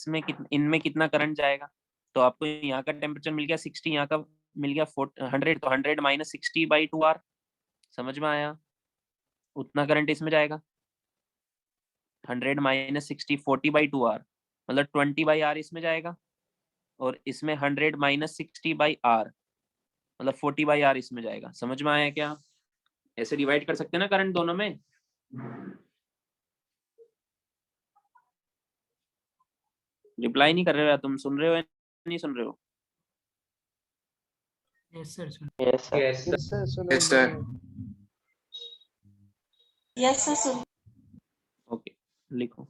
इनमें कितना करंट जाएगा, तो आपको यहाँ का टेम्परेचर मिल गया 60, यहाँ का मिल गया 100, तो 100 - 60/2R। समझ में आया? उतना करंट इसमें जाएगा। 100 - 60 40/2R, मतलब 20/R इसमें जाएगा, और इसमें 100 - 60/R मतलब 40/R इसमें जाएगा। समझ में आया क्या? ऐसे डिवाइड कर सकते हैं ना करंट दोनों में। रिप्लाई नहीं कर रहे हो, या तुम सुन रहे हो या नहीं सुन रहे हो? यस सर सुन। Yes sir. यस सर सुना yes sir. Yes sir. Okay, लिखो।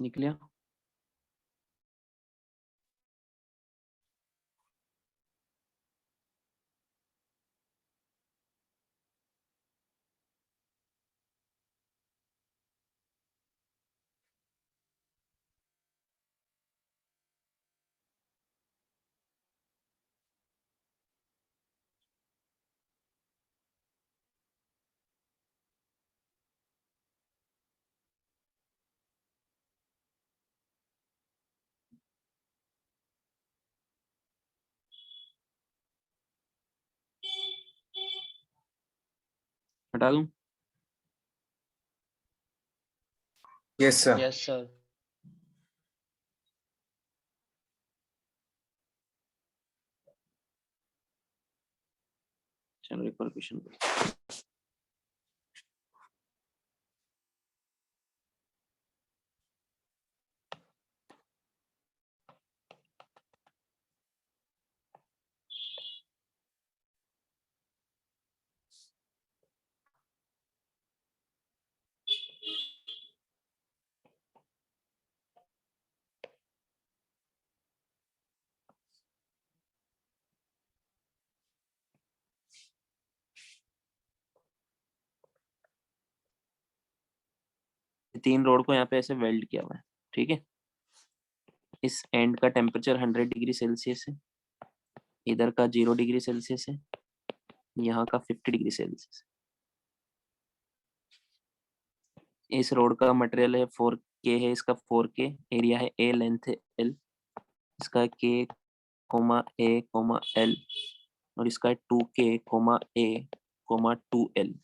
निकलिया? हटा दूं? Yes sir. Yes sir. चलो एक और क्वेश्चन। तीन रोड को यहाँ पे ऐसे वेल्ड किया हुआ है, ठीक है। इस एंड का टेम्परेचर 100 डिग्री सेल्सियस है, इधर का 0 डिग्री सेल्सियस है, यहाँ का 50 डिग्री सेल्सियस। इस रोड का मटेरियल है 4K है, इसका 4K एरिया है, A लेंथ है L, इसका K, A, L, और इसका 2K, A, 2L।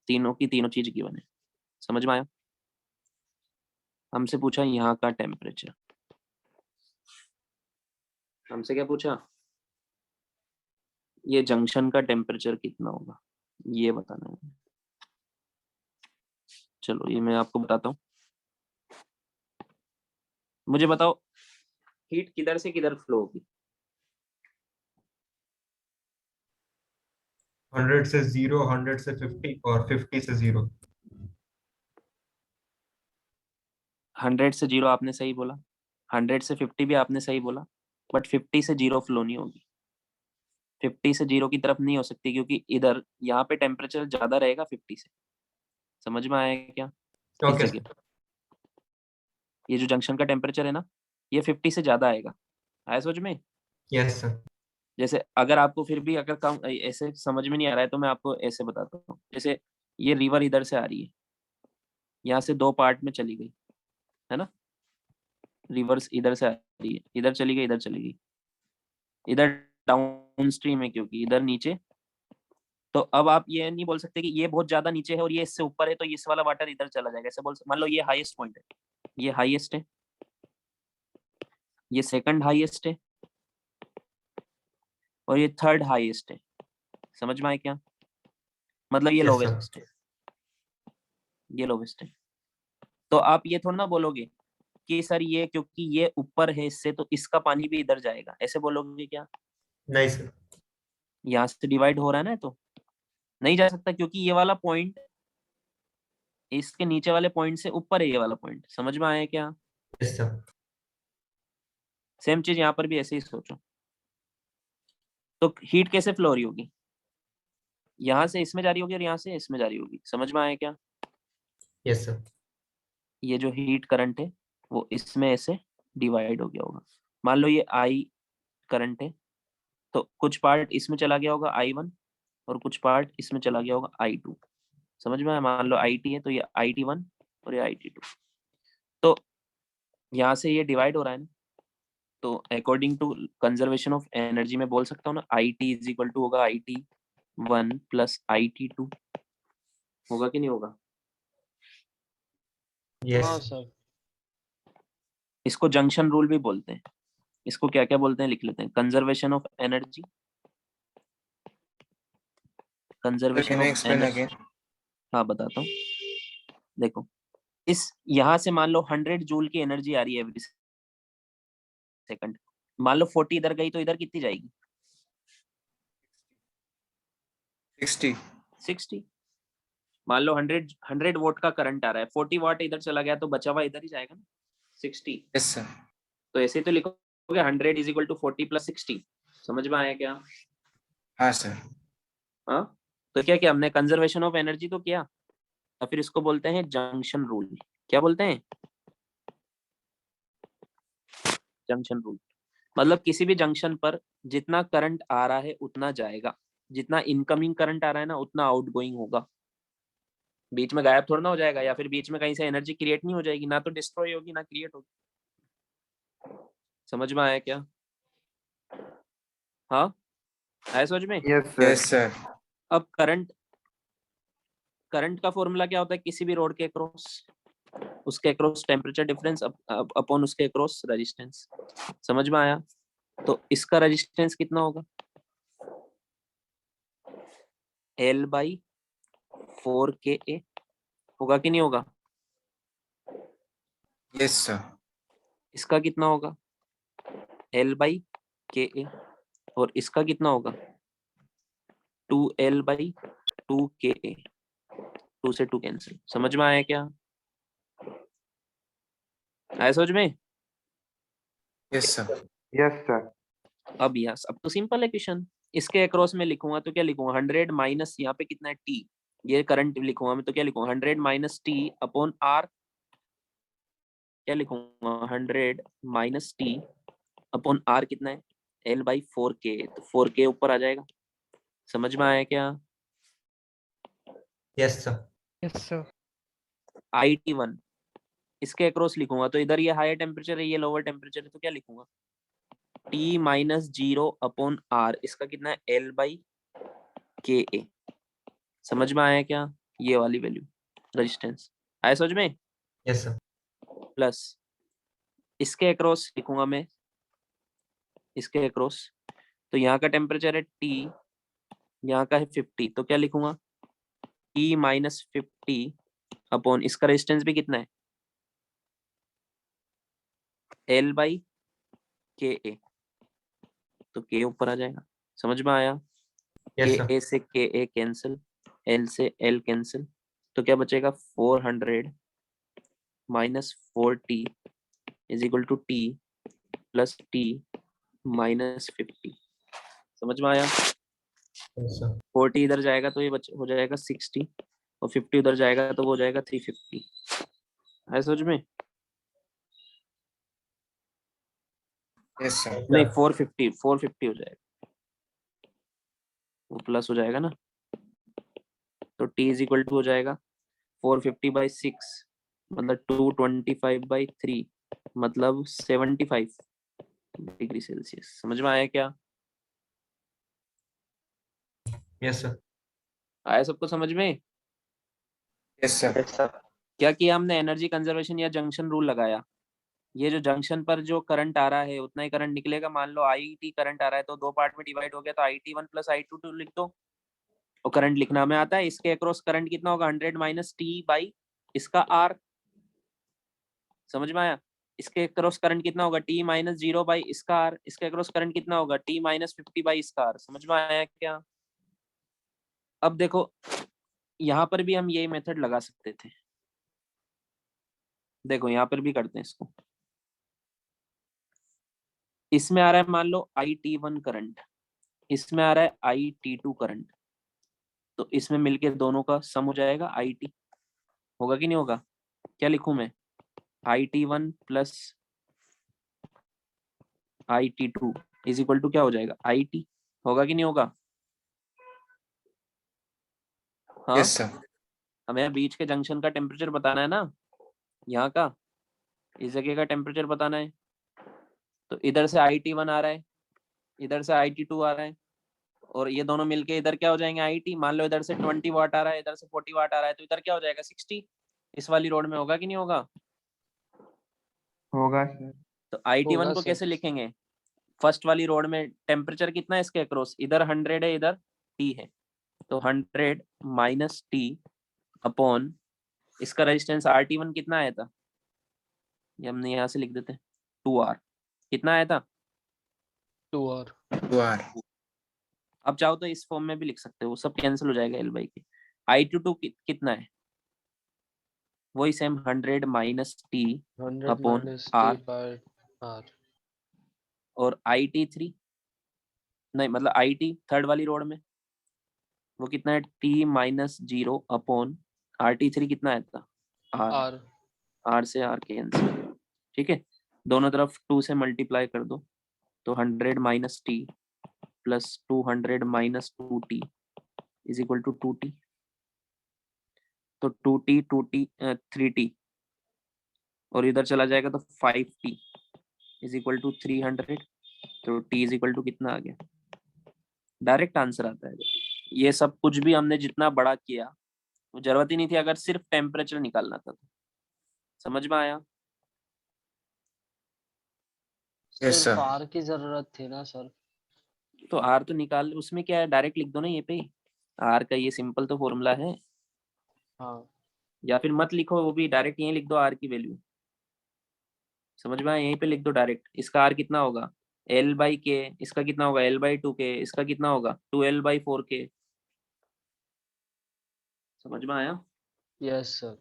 तीनों की तीनों चीज गिवन है, समझ में आया? हमसे पूछा यहाँ का टेम्परेचर, हमसे क्या पूछा, ये जंक्शन का टेम्परेचर कितना होगा ये बताना है। चलो ये मैं आपको बताता हूँ। मुझे बताओ हीट किधर से किधर फ्लो होगी? 100 से 0, 100 से 50 और 50 से 0। 100 से 0 आपने सही बोला, 100 से 50 भी आपने सही बोला, बट 50 से 0 फ्लो नहीं होगी। 50 से 0 की तरफ नहीं हो सकती, क्योंकि इधर यहाँ पे टेम्परेचर ज्यादा रहेगा 50 से। समझ में आया क्या? इस ओके जगह ये जो जंक्शन का टेम्परेचर है ना, ये 50 से ज्यादा आएगा। आया समझ में? Yes sir. जैसे अगर आपको फिर भी अगर कम ऐसे समझ में नहीं आ रहा है तो मैं आपको ऐसे बताता हूँ। जैसे ये रिवर इधर से आ रही है, यहाँ से दो पार्ट में चली गई है ना, रिवर्स इधर से आ रही है, इधर चली गई, इधर चली गई, इधर डाउन स्ट्रीम है क्योंकि इधर नीचे। तो अब आप ये नहीं बोल सकते कि ये बहुत ज्यादा नीचे है और ये इससे ऊपर है तो इस वाला वाटर इधर चला जाएगा, ऐसे बोल। मान लो ये हाईएस्ट पॉइंट है, ये हाईएस्ट है, ये सेकंड हाईएस्ट है, और ये थर्ड हाईएस्ट है। समझ में आए क्या? मतलब ये यस सर। लोवेस्ट है, ये लोवेस्ट है। तो आप ये थोड़ा ना बोलोगे कि सर ये क्योंकि ये ऊपर है इससे तो इसका पानी भी इधर जाएगा, ऐसे बोलोगे क्या? नहीं सर। यहाँ से डिवाइड हो रहा है ना, तो नहीं जा सकता, क्योंकि ये वाला पॉइंट इसके नीचे वाले पॉइंट से ऊपर है, ये वाला पॉइंट। समझ में आया क्या? Yes sir. सेम चीज यहाँ पर भी ऐसे ही सोचो। तो हीट कैसे फ्लो हो रही होगी? यहाँ से इसमें जा रही होगी और यहाँ से इसमें जा रही होगी। समझ में आया क्या? Yes sir. ये जो हीट करंट है वो इसमें ऐसे डिवाइड हो गया होगा। मान लो ये आई करंट है, तो कुछ पार्ट इसमें चला गया होगा I1 और कुछ पार्ट इसमें चला गया होगा I2। समझ में आया? मान लो IT है तो ये IT1 और ये IT2। तो यहाँ से ये डिवाइड हो रहा है ना, तो according to conservation of energy में बोल सकता हूँ ना, IT इज इक्वल टू होगा IT1 प्लस IT2। होगा कि नहीं होगा? यस हाँ सर। इसको जंक्शन रूल भी बोलते हैं। इसको क्या क्या बोलते हैं लिख लेते हैं। Conservation of energy, conservation can I of explain energy. Again? हाँ बताता हूँ, देखो इस यहाँ से मान लो 100 जूल की एनर्जी आ रही है एवरी सेकंड। मान लो 40 इधर गई तो इधर कितनी जाएगी? 60। 60। मान लो 100 वोट का करंट आ रहा है, 40 वाट इधर चला गया तो बचा हुआ इधर ही जाएगा ना, 60। Yes sir. तो ऐसे तो लिखोगे 100 इज इक्वल टू 40 प्लस 60। समझ में आया क्या? हाँ सर। हाँ, तो क्या क्या हमने कंजर्वेशन ऑफ एनर्जी तो किया, या फिर इसको बोलते हैं जंक्शन रूल। क्या बोलते हैं? Junction rule. मतलब किसी भी जंक्शन पर जितना करंट आ रहा है उतना जाएगा, जितना इनकमिंग करंट आ रहा है ना उतना आउटगोइंग होगा। बीच में गायब थोड़ा ना हो जाएगा, या फिर बीच में कहीं से एनर्जी क्रिएट नहीं हो जाएगी, ना तो डिस्ट्रॉय होगी ना क्रिएट होगी। समझ में आया क्या? हाँ, आया समझ में? Yes sir. अब करंट का फॉर्मूला क्या होता है? किसी भी रोड के अक्रॉस, उसके अक्रॉस टेम्परेचर डिफरेंस अपॉन उसके अक्रॉस रेजिस्टेंस। समझ में आया? तो इसका रेजिस्टेंस कितना होगा? L/4KA होगा कि नहीं होगा? Yes sir. इसका कितना होगा? L/KA। और इसका कितना होगा? 2L/2KA। 2 से 2 कैंसिल। समझ में आया क्या? आया समझ में? Yes sir. अब तो सिंपल है क्वेश्चन। इसके अक्रॉस में लिखूंगा तो क्या लिखूंगा? 100 माइनस यहाँ पे कितना है T, ये करंट लिखूंगा मैं तो क्या लिखूंगा? 100 माइनस T अपॉन R। क्या लिखूंगा? 100 माइनस T अपॉन R कितना है? L/4K। तो 4K ऊपर आ जाएगा। समझ में आया क्या? Yes, sir. Yes sir. IT1 इसके अक्रॉस लिखूंगा तो इधर ये हायर टेम्परेचर है, ये लोअर टेम्परेचर है, तो क्या लिखूंगा? T minus 0 upon R। इसका कितना है? L/KA। समझ में आया क्या? ये वाली वैल्यू रेजिस्टेंस आया समझ में? Yes, sir. प्लस इसके अक्रॉस लिखूंगा मैं, इसके अक्रॉस तो यहाँ का टेम्परेचर है T, यहाँ का है 50, तो क्या लिखूंगा? T माइनस 50 अपॉन इसका रेजिस्टेंस भी कितना है? L/KA। तो K ऊपर आ जाएगा। समझ में आया? Yes, sir. KA से KA कैंसिल, L से L कैंसिल, तो क्या बचेगा? 400 minus 4T is equal to T plus T minus 50। समझ में आया? Yes, sir. 40 इधर जाएगा तो ये हो जाएगा 60, और 50 उधर जाएगा तो वो हो जाएगा 350। है समझ में? Yes sir. नहीं, 450 हो जाएगा, वो प्लस हो जाएगा ना। तो T इज इक्वल टू हो जाएगा 450/6 मतलब 225/3 मतलब 75 डिग्री सेल्सियस। समझ में आया क्या? Yes, sir. आया सबको समझ में? Yes sir. क्या किया हमने? एनर्जी कंजर्वेशन या जंक्शन रूल लगाया। ये जो जंक्शन पर जो करंट आ रहा है उतना ही करंट निकलेगा। मान लो IT करंट आ रहा है तो दो पार्ट में डिवाइड हो गया, तो IT1 प्लस IT2 लिख दो, और करंट लिखना में आता है। इसके अक्रॉस करंट कितना होगा? 100 माइनस T बाई इसका R। समझ में आया? इसके अक्रॉस करंट कितना होगा? T माइनस 0 बाई इसका R। इसके अक्रॉस करंट कितना होगा? T माइनस 50 बाई इसका R। समझ में आया क्या? अब देखो, यहाँ पर भी हम यही मेथड लगा सकते थे। देखो यहाँ पर भी करते हैं इसको। इसमें आ रहा है मान लो IT1 करंट, इसमें आ रहा है IT2 करंट, तो इसमें मिलके दोनों का सम हो जाएगा IT। होगा कि नहीं होगा? क्या लिखूं मैं? IT1 plus IT2 is equal to क्या हो जाएगा? IT। होगा कि नहीं होगा? हाँ, यस सर। हमें बीच के जंक्शन का टेम्परेचर बताना है ना, यहाँ का, इस जगह का टेम्परेचर बताना है। तो इधर से IT1 आ रहा है, इधर से IT2 आ रहा है, और ये दोनों मिलके इधर क्या हो जाएंगे? IT। मान लो इधर से 20 वाट आ रहा है, इधर से 40 वाट आ रहा है, तो इधर क्या हो जाएगा? 60। इस वाली रोड में होगा कि नहीं होगा? होगा सर। तो IT1 होगा को सर। कैसे लिखेंगे? फर्स्ट वाली रोड में टेम्परेचर कितना है इसके अक्रॉस? इधर 100 है, इधर T है, तो 100 माइनस T अपॉन इसका रेजिस्टेंस RT1 कितना आया था? ये हमने यहाँ से लिख देते हैं 2R। कितना आया था? 2R। 2R। अब चाहो तो इस फॉर्म में भी लिख सकते हो, सब कैंसिल हो जाएगा L/K। I22 कितना है? वही same 100 minus T 100 upon minus t R, by r. और IT3 नहीं, मतलब IT थर्ड वाली रोड में वो कितना है? टी माइनस 0 अपॉन RT3 कितना है था? आर। r. आर से आर कैंसिल, ठीक है। दोनों तरफ 2 से मल्टीप्लाई कर दो, तो 100 minus T plus 200 minus 2t is equal to 2t। तो 2t 3t, और इधर चला जाएगा तो 5t इज इक्वल टू 300। तो t इज इक्वल टू कितना आ गया? डायरेक्ट आंसर आता है। ये सब कुछ भी हमने जितना बड़ा किया, वो जरूरत ही नहीं थी अगर सिर्फ टेम्परेचर निकालना था। समझ में आया? Yes, सिर्फ sir. r की जरूरत थी ना सर? तो आर तो निकाल, उसमें क्या है, डायरेक्ट लिख दो ना ये पे। आर का ये सिंपल तो फॉर्मूला है। हाँ या फिर मत लिखो, वो भी डायरेक्ट यहीं लिख दो आर की वैल्यू। समझ में आया? यहीं पे लिख दो डायरेक्ट। इसका आर कितना होगा? L/K। इसका कितना होगा? L/2K। इसका कितना होगा? 2L/4K। समझ में आया? Yes sir.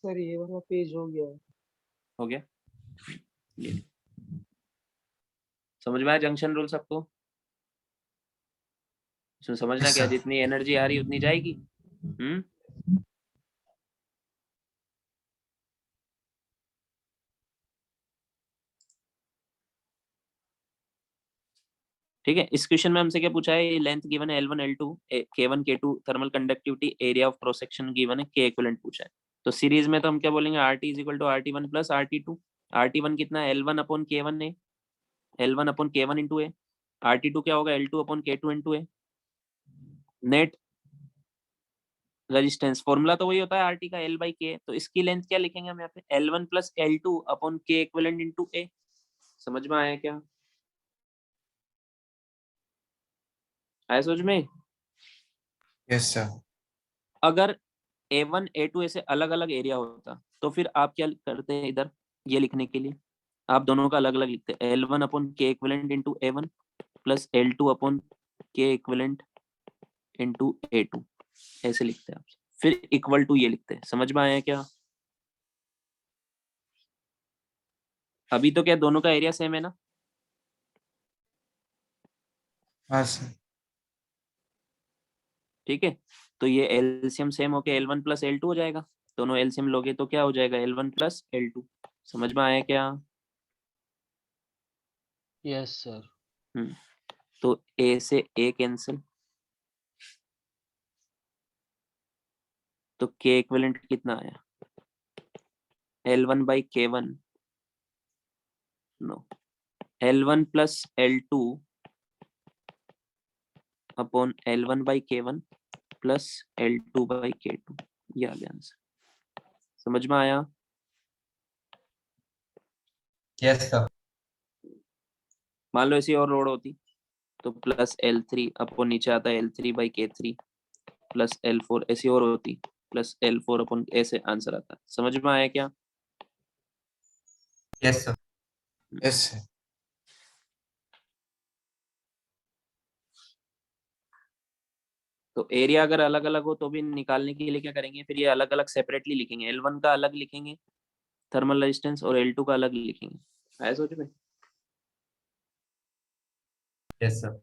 सर ये वाला पेज हो गया है। हो गया? ये समझ में आया जंक्शन रूल सबको? इसमें समझना Yes, क्या, sir. जितनी एनर्जी आ रही उतनी जाएगी। ठीक है। इस क्वेश्चन में हमसे क्या पूछा है? लेंथ गिवन है L1 L2 K1 K2, thermal conductivity, area of cross section given है, K इक्विवेलेंट पूछा है। तो सीरीज में तो हम क्या बोलेंगे? RT is equal to RT1 plus RT2। RT1 कितना है? L1 अपॉन K1 है, L1 अपॉन K1 इंटू ए। RT2 क्या होगा? L2 अपॉन K2 इंटू ए। नेट रेजिस्टेंस फॉर्मूला तो वही होता है आरटी का, L/K। तो इसकी लेंथ क्या लिखेंगे हम यहाँ पे? L1 plus L2 upon K equivalent into A. समझ में आया क्या? आया समझ में? Yes, sir. अगर A1 A2 ऐसे अलग अलग एरिया होता तो फिर आप क्या करते हैं? इधर ये लिखने के लिए आप दोनों का अलग अलग लिखते हैं। L1 upon K equivalent into A1 plus L2 upon K equivalent into A2, ऐसे लिखते हैं आप। फिर इक्वल टू ये लिखते हैं। समझ में आया क्या? अभी तो क्या दोनों का एरिया सेम है ना? हाँ sir. ठीक है। तो ये एलसीएम सेम होके L1 प्लस L2 हो जाएगा। दोनों एलसीएम लोगे तो क्या हो जाएगा? L1 plus L2। समझ में आया क्या? Yes sir. तो A से A कैंसिल, तो K इक्विवेलेंट कितना आया? L1/K1, no, L1 plus L2 upon L1/K1 plus L2/K2। ये आ गया आंसर। समझ में आया? Yes, sir. मान लो ऐसी और रोड होती तो प्लस L3 अपॉन नीचे आता है L3/K3 प्लस L4, ऐसी और होती प्लस L4 अपॉन, ऐसे आंसर आता। समझ में आया क्या? Yes, sir. Yes, sir. तो एरिया अगर अलग अलग हो तो भी निकालने के लिए क्या करेंगे, फिर ये अलग अलग सेपरेटली लिखेंगे, L1 का अलग लिखेंगे थर्मल रेजिस्टेंस और L2 का अलग लिखेंगे। आया सोच में? Yes, sir.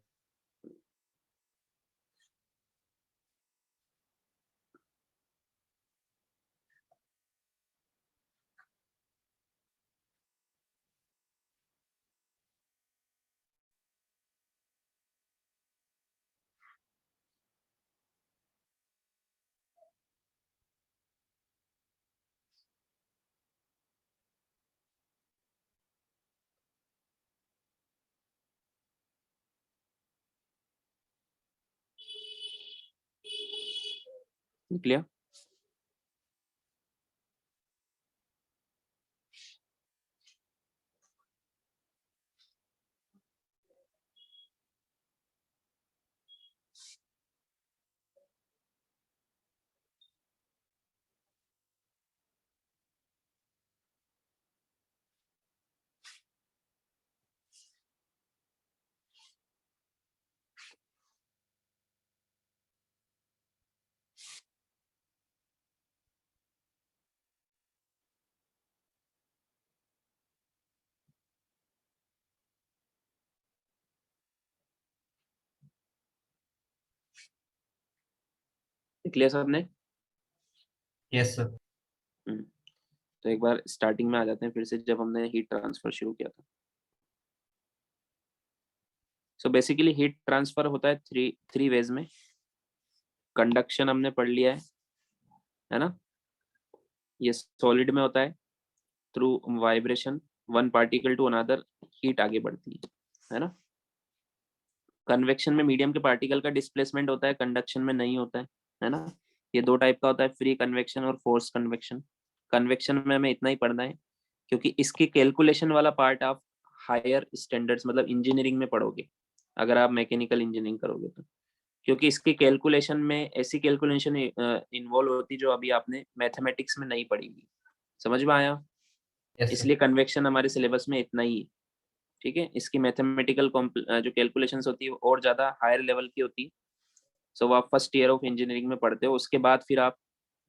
लिख लिया? लिख लिया सबने? Yes, sir. तो एक बार स्टार्टिंग में आ जाते हैं फिर से, जब हमने हीट ट्रांसफर शुरू किया था। सो बेसिकली हीट ट्रांसफर होता है थ्री वेज में। कंडक्शन हमने पढ़ लिया है ना? ये सॉलिड में होता है, through vibration one particle to another heat आगे बढ़ती है ना? कन्वेक्शन में मीडियम के पार्टिकल का डिस्प्लेसमेंट होता है, कंडक्शन में नहीं होता है ना? ये दो टाइप का होता है, फ्री कन्वेक्शन और फोर्स कन्वेक्शन। कन्वेक्शन में हमें इतना ही पढ़ना है क्योंकि इसकी कैलकुलेशन वाला पार्ट आप हायर स्टैंडर्ड्स मतलब इंजीनियरिंग में पढ़ोगे अगर आप मैकेनिकल इंजीनियरिंग करोगे तो, क्योंकि इसकी कैलकुलेशन में ऐसी कैलकुलेशन इन्वॉल्व होती जो अभी आपने मैथमेटिक्स में नहीं पढ़ी हुई। समझ में आया? Yes, sir. इसलिए कन्वेक्शन हमारे सिलेबस में इतना ही है, ठीक है? इसकी मैथमेटिकल जो कैलकुलेशंस होती है वो और ज्यादा हायर लेवल की होती है। सो वो आप फर्स्ट ईयर ऑफ इंजीनियरिंग में पढ़ते हो, उसके बाद फिर आप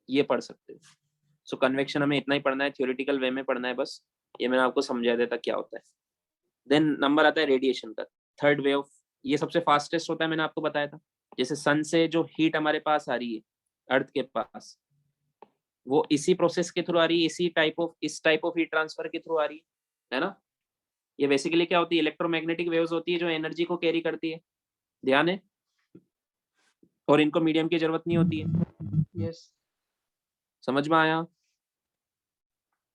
ये पढ़ सकते हो। सो कन्वेक्शन हमें इतना ही पढ़ना है, थ्योरेटिकल वे में पढ़ना है बस। ये मैंने आपको समझा देता क्या होता है। देन नंबर आता है रेडिएशन का, थर्ड वे ऑफ। ये सबसे फास्टेस्ट होता है, मैंने आपको बताया था। जैसे सन से जो हीट हमारे पास आ रही है अर्थ के पास, वो इसी प्रोसेस के थ्रू आ रही है, इस टाइप ऑफ हीट ट्रांसफर के थ्रू आ रही है ना? ये बेसिकली क्या होती है, इलेक्ट्रोमैग्नेटिक वेव्स होती है जो एनर्जी को कैरी करती है, ध्यान है? और इनको मीडियम की जरूरत नहीं होती है। यस समझ में आया?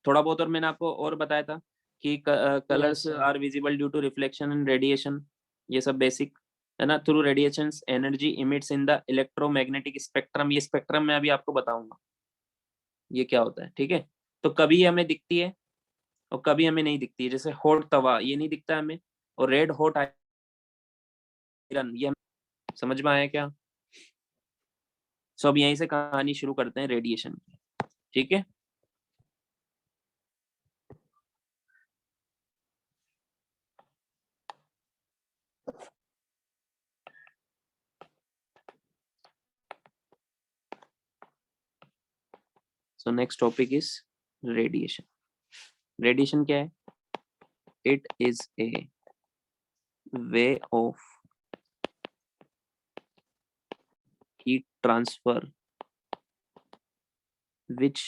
थोड़ा बहुत और मैंने आपको और बताया था कि colours sir. Are visible due to reflection and radiation, ये सब बेसिक है ना? Through radiations energy emits in the electromagnetic spectrum. ये स्पेक्ट्रम मैं अभी आपको बताऊंगा ये क्या होता है, ठीक है? तो कभी हमें दिखती है और कभी हमें नहीं दिखती है। जैसे हॉट तवा ये नहीं दिखता हमें, और रेड हॉट आयरन ये समझ में आया क्या? सो अब यहीं से कहानी शुरू करते हैं रेडिएशन की, ठीक है? So next topic is radiation. Radiation क्या है? It is a way of heat transfer which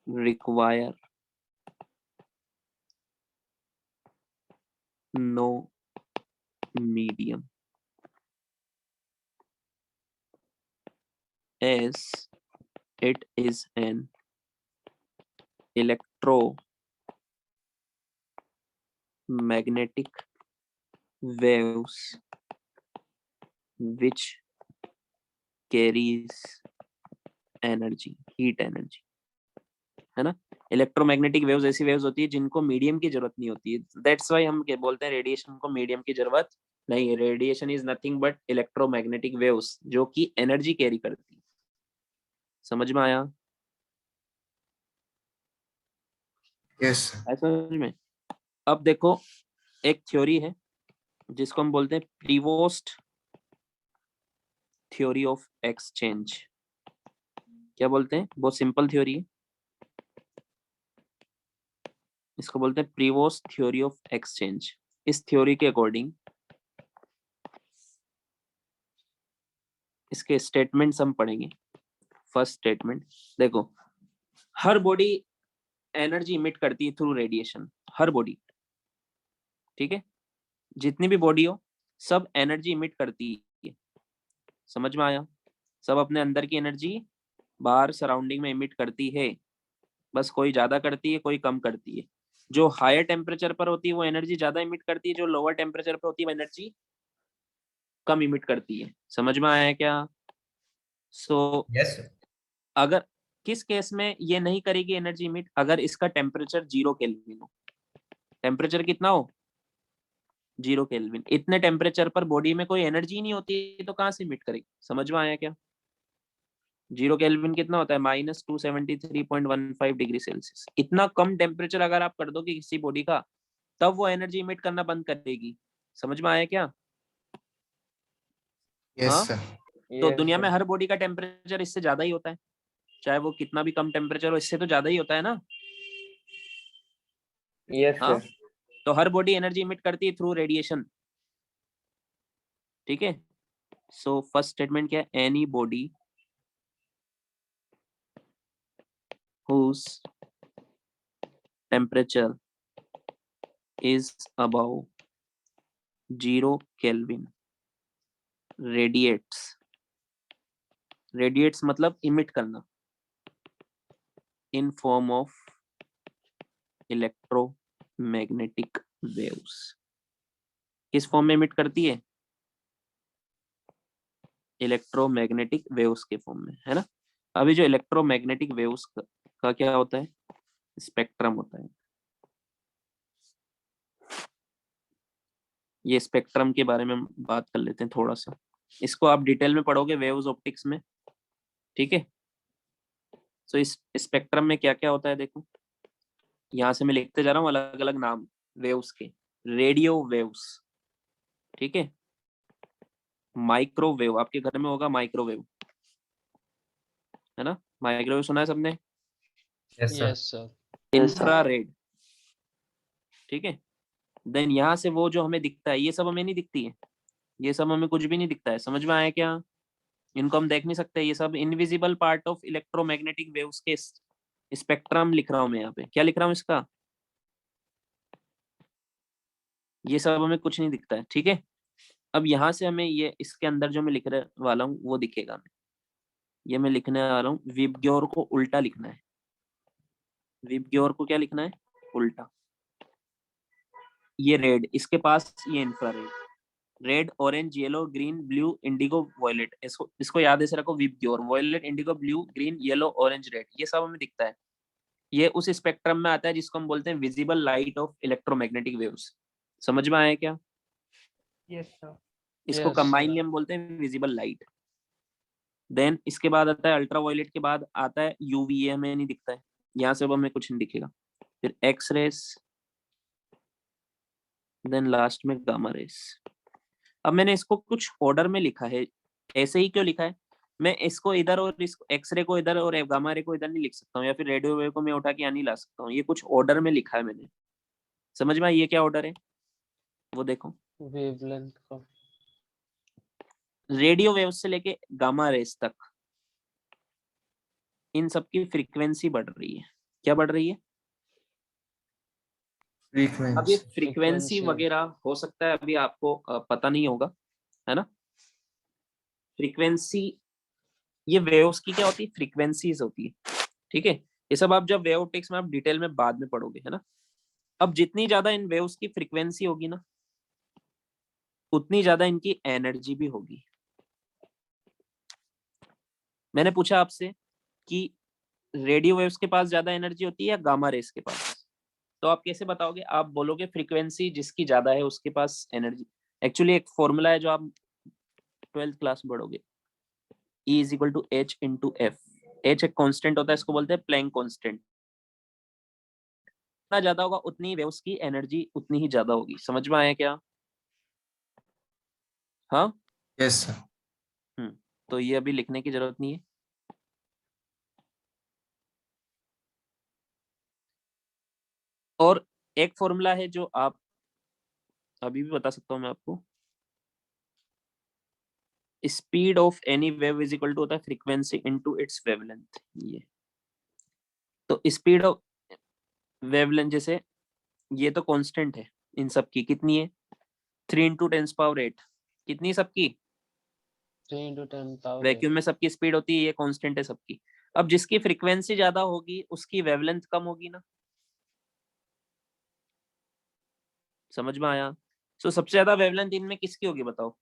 require no medium as it is an electromagnetic waves which carries energy, heat energy, है ना? इलेक्ट्रोमैग्नेटिक वेव्स ऐसी waves होती है जिनको medium की जरूरत नहीं होती है। दैट्स व्हाई हम क्या बोलते हैं, रेडिएशन को मीडियम की जरूरत नहीं है। Radiation is nothing but electromagnetic waves जो कि एनर्जी कैरी करती है। समझ में आया? यस ऐसा समझ में? अब देखो एक थ्योरी है जिसको हम बोलते हैं प्रीवोस्ट थ्योरी ऑफ एक्सचेंज। क्या बोलते हैं? बहुत सिंपल थ्योरी है, इसको बोलते हैं प्रीवोस्ट थ्योरी ऑफ एक्सचेंज। इस थ्योरी के अकॉर्डिंग इसके स्टेटमेंट्स हम पढ़ेंगे। फर्स्ट स्टेटमेंट देखो, हर बॉडी एनर्जी इमिट करती है थ्रू रेडिएशन, हर बॉडी, ठीक है, जितनी भी बॉडी हो सब एनर्जी इमिट करती है। समझ में आया? सब अपने अंदर की एनर्जी बाहर सराउंडिंग में इमिट करती है, बस कोई ज्यादा करती है कोई कम करती है। जो हायर टेम्परेचर पर होती है वो एनर्जी ज्यादा इमिट करती है, जो लोअर टेम्परेचर पर होती है वो एनर्जी कम इमिट करती है। समझ में आया क्या? सो Yes, sir. अगर किस केस में ये नहीं करेगी एनर्जी इमिट? अगर इसका टेम्परेचर 0 केल्विन हो। टेम्परेचर कितना हो? 0 केल्विन। इतने टेम्परेचर पर बॉडी में कोई एनर्जी नहीं होती तो कहाँ से इमिट करेगी? समझ में आया क्या? 0 केल्विन कितना होता है? -273.15 डिग्री सेल्सियस। इतना कम टेम्परेचर अगर आप कर दोगे किसी बॉडी का, तब वो एनर्जी इमिट करना बंद कर देगी। समझ में आया क्या? यस हाँ, सर। तो Yes, दुनिया में sir. हर बॉडी का टेम्परेचर इससे ज्यादा ही होता है, चाहे वो कितना भी कम टेम्परेचर हो, इससे तो ज्यादा ही होता है ना। Yes, हाँ, sir. तो हर बॉडी एनर्जी इमिट करती है थ्रू रेडिएशन, ठीक है। सो फर्स्ट स्टेटमेंट क्या है? Any body whose temperature is above 0 Kelvin radiates मतलब इमिट करना, in form of electromagnetic waves। किस फॉर्म में इमिट करती है? इलेक्ट्रोमैग्नेटिक वेव्स के फॉर्म में, है ना। अभी जो इलेक्ट्रोमैग्नेटिक वेव्स का क्या होता है? स्पेक्ट्रम होता है। ये स्पेक्ट्रम के बारे में हम बात कर लेते हैं थोड़ा सा। इसको आप डिटेल में पढ़ोगे वेव्स ऑप्टिक्स में, ठीक है। सो इस स्पेक्ट्रम में क्या क्या होता है देखो, यहाँ से मैं लिखते जा रहा हूँ अलग अलग नाम वेव्स के। रेडियो वेव्स, ठीक है। माइक्रोवेव, आपके घर में होगा माइक्रोवेव, है ना। माइक्रोवेव सुना है सबने? Yes, sir. Yes, sir. Infrared, ठीक है। देन यहाँ से वो जो हमें दिखता है, ये सब हमें नहीं दिखती है, ये सब हमें कुछ भी नहीं दिखता है। समझ में आया क्या? इनको हम देख नहीं सकते, ये सब invisible part of electromagnetic waves के स्पेक्ट्रम लिख रहा हूँ मैं यहाँ पे। क्या लिख रहा हूँ इसका? ये सब हमें कुछ नहीं दिखता है, ठीक है। अब यहाँ से हमें ये इसके अंदर जो मैं लिखने वाला हूँ वो दिखेगा हमें। ये मैं लिखने वाला हूँ, विबग्योर को उल्टा लिखना है। विबग्योर को क्या लिखना है? उल्टा। ये रेड, इसके पास ये infrared, red, orange, yellow, green, blue, indigo, violet. इसको याद ऐसे रखो, VIBGYOR, violet, indigo, blue, green, yellow, orange, red, ये सब हमें दिखता है। ये उस स्पेक्ट्रम में आता है जिसको हम बोलते हैं visible light of electromagnetic waves. समझ में आया क्या? Yes sir. इसको Yes, कंबाइनली sir. हम बोलते हैं विजिबल लाइट। देन इसके बाद आता है अल्ट्रावायलेट, के बाद आता है यूवी, ये हमें नहीं दिखता है, यहाँ से अब हमें कुछ नहीं दिखेगा। फिर एक्स रेस, देन लास्ट में गामा रेस। अब मैंने इसको कुछ ऑर्डर में लिखा है, ऐसे ही क्यों लिखा है? मैं इसको इधर और इसको एक्सरे को इधर और गामा रे को इधर नहीं लिख सकता हूँ, या फिर रेडियो वेव को मैं उठा के यहाँ नहीं ला सकता हूँ। ये कुछ ऑर्डर में लिखा है मैंने। समझ में? ये क्या ऑर्डर है वो देखो। Wavelength का. रेडियो वेव से लेके गामा रेस तक इन सब की फ्रीक्वेंसी बढ़ रही है। क्या बढ़ रही है? अब ये फ्रीक्वेंसी। Frequency Frequency. वगैरह हो सकता है अभी आपको पता नहीं होगा, है ना। फ्रीक्वेंसी, ये वेव्स की क्या होती है? फ्रीक्वेंसीज होती है, ठीक है। ये सब आप जब वेव ऑप्टिक्स में आप डिटेल में बाद में पढ़ोगे, है ना। अब जितनी ज्यादा इन वेव्स की फ्रीक्वेंसी होगी ना, उतनी ज्यादा इनकी एनर्जी भी होगी। मैंने पूछा आपसे कि रेडियो वेव्स के पास ज्यादा एनर्जी होती है या गामा रेस के पास, तो आप कैसे बताओगे? आप बोलोगे फ्रीक्वेंसी जिसकी ज्यादा है उसके पास एनर्जी। एक्चुअली एक फॉर्मूला है जो आप 12th क्लास में पढ़ोगे, E is equal to H into F. H एक कांस्टेंट होता है, इसको बोलते हैं प्लैंक कांस्टेंट। जितना ज्यादा होगा उतनी वेव्स की एनर्जी उतनी ही ज्यादा होगी। समझ में आया क्या? हाँ। Yes sir. तो ये अभी लिखने की जरूरत नहीं है। और एक फॉर्मूला है जो आप अभी भी बता सकता हूं मैं आपको, speed of any wave is equal to होता है फ्रीक्वेंसी इनटू इट्स वेवलेंथ। ये तो स्पीड ऑफ वेवलेंथ, जैसे ये तो कांस्टेंट है इन सब की, कितनी है 3 × 10⁸ कितनी सबकी, 3 × 10⁸। वैक्यूम में सबकी स्पीड होती है, ये कांस्टेंट है सबकी। अब जिसकी फ्रीक्वेंसी ज्यादा होगी उसकी वेवलेंथ कम होगी ना, समझ में आया? सो सबसे ज्यादा वेवलेंथ इनमें किसकी होगी बताओ,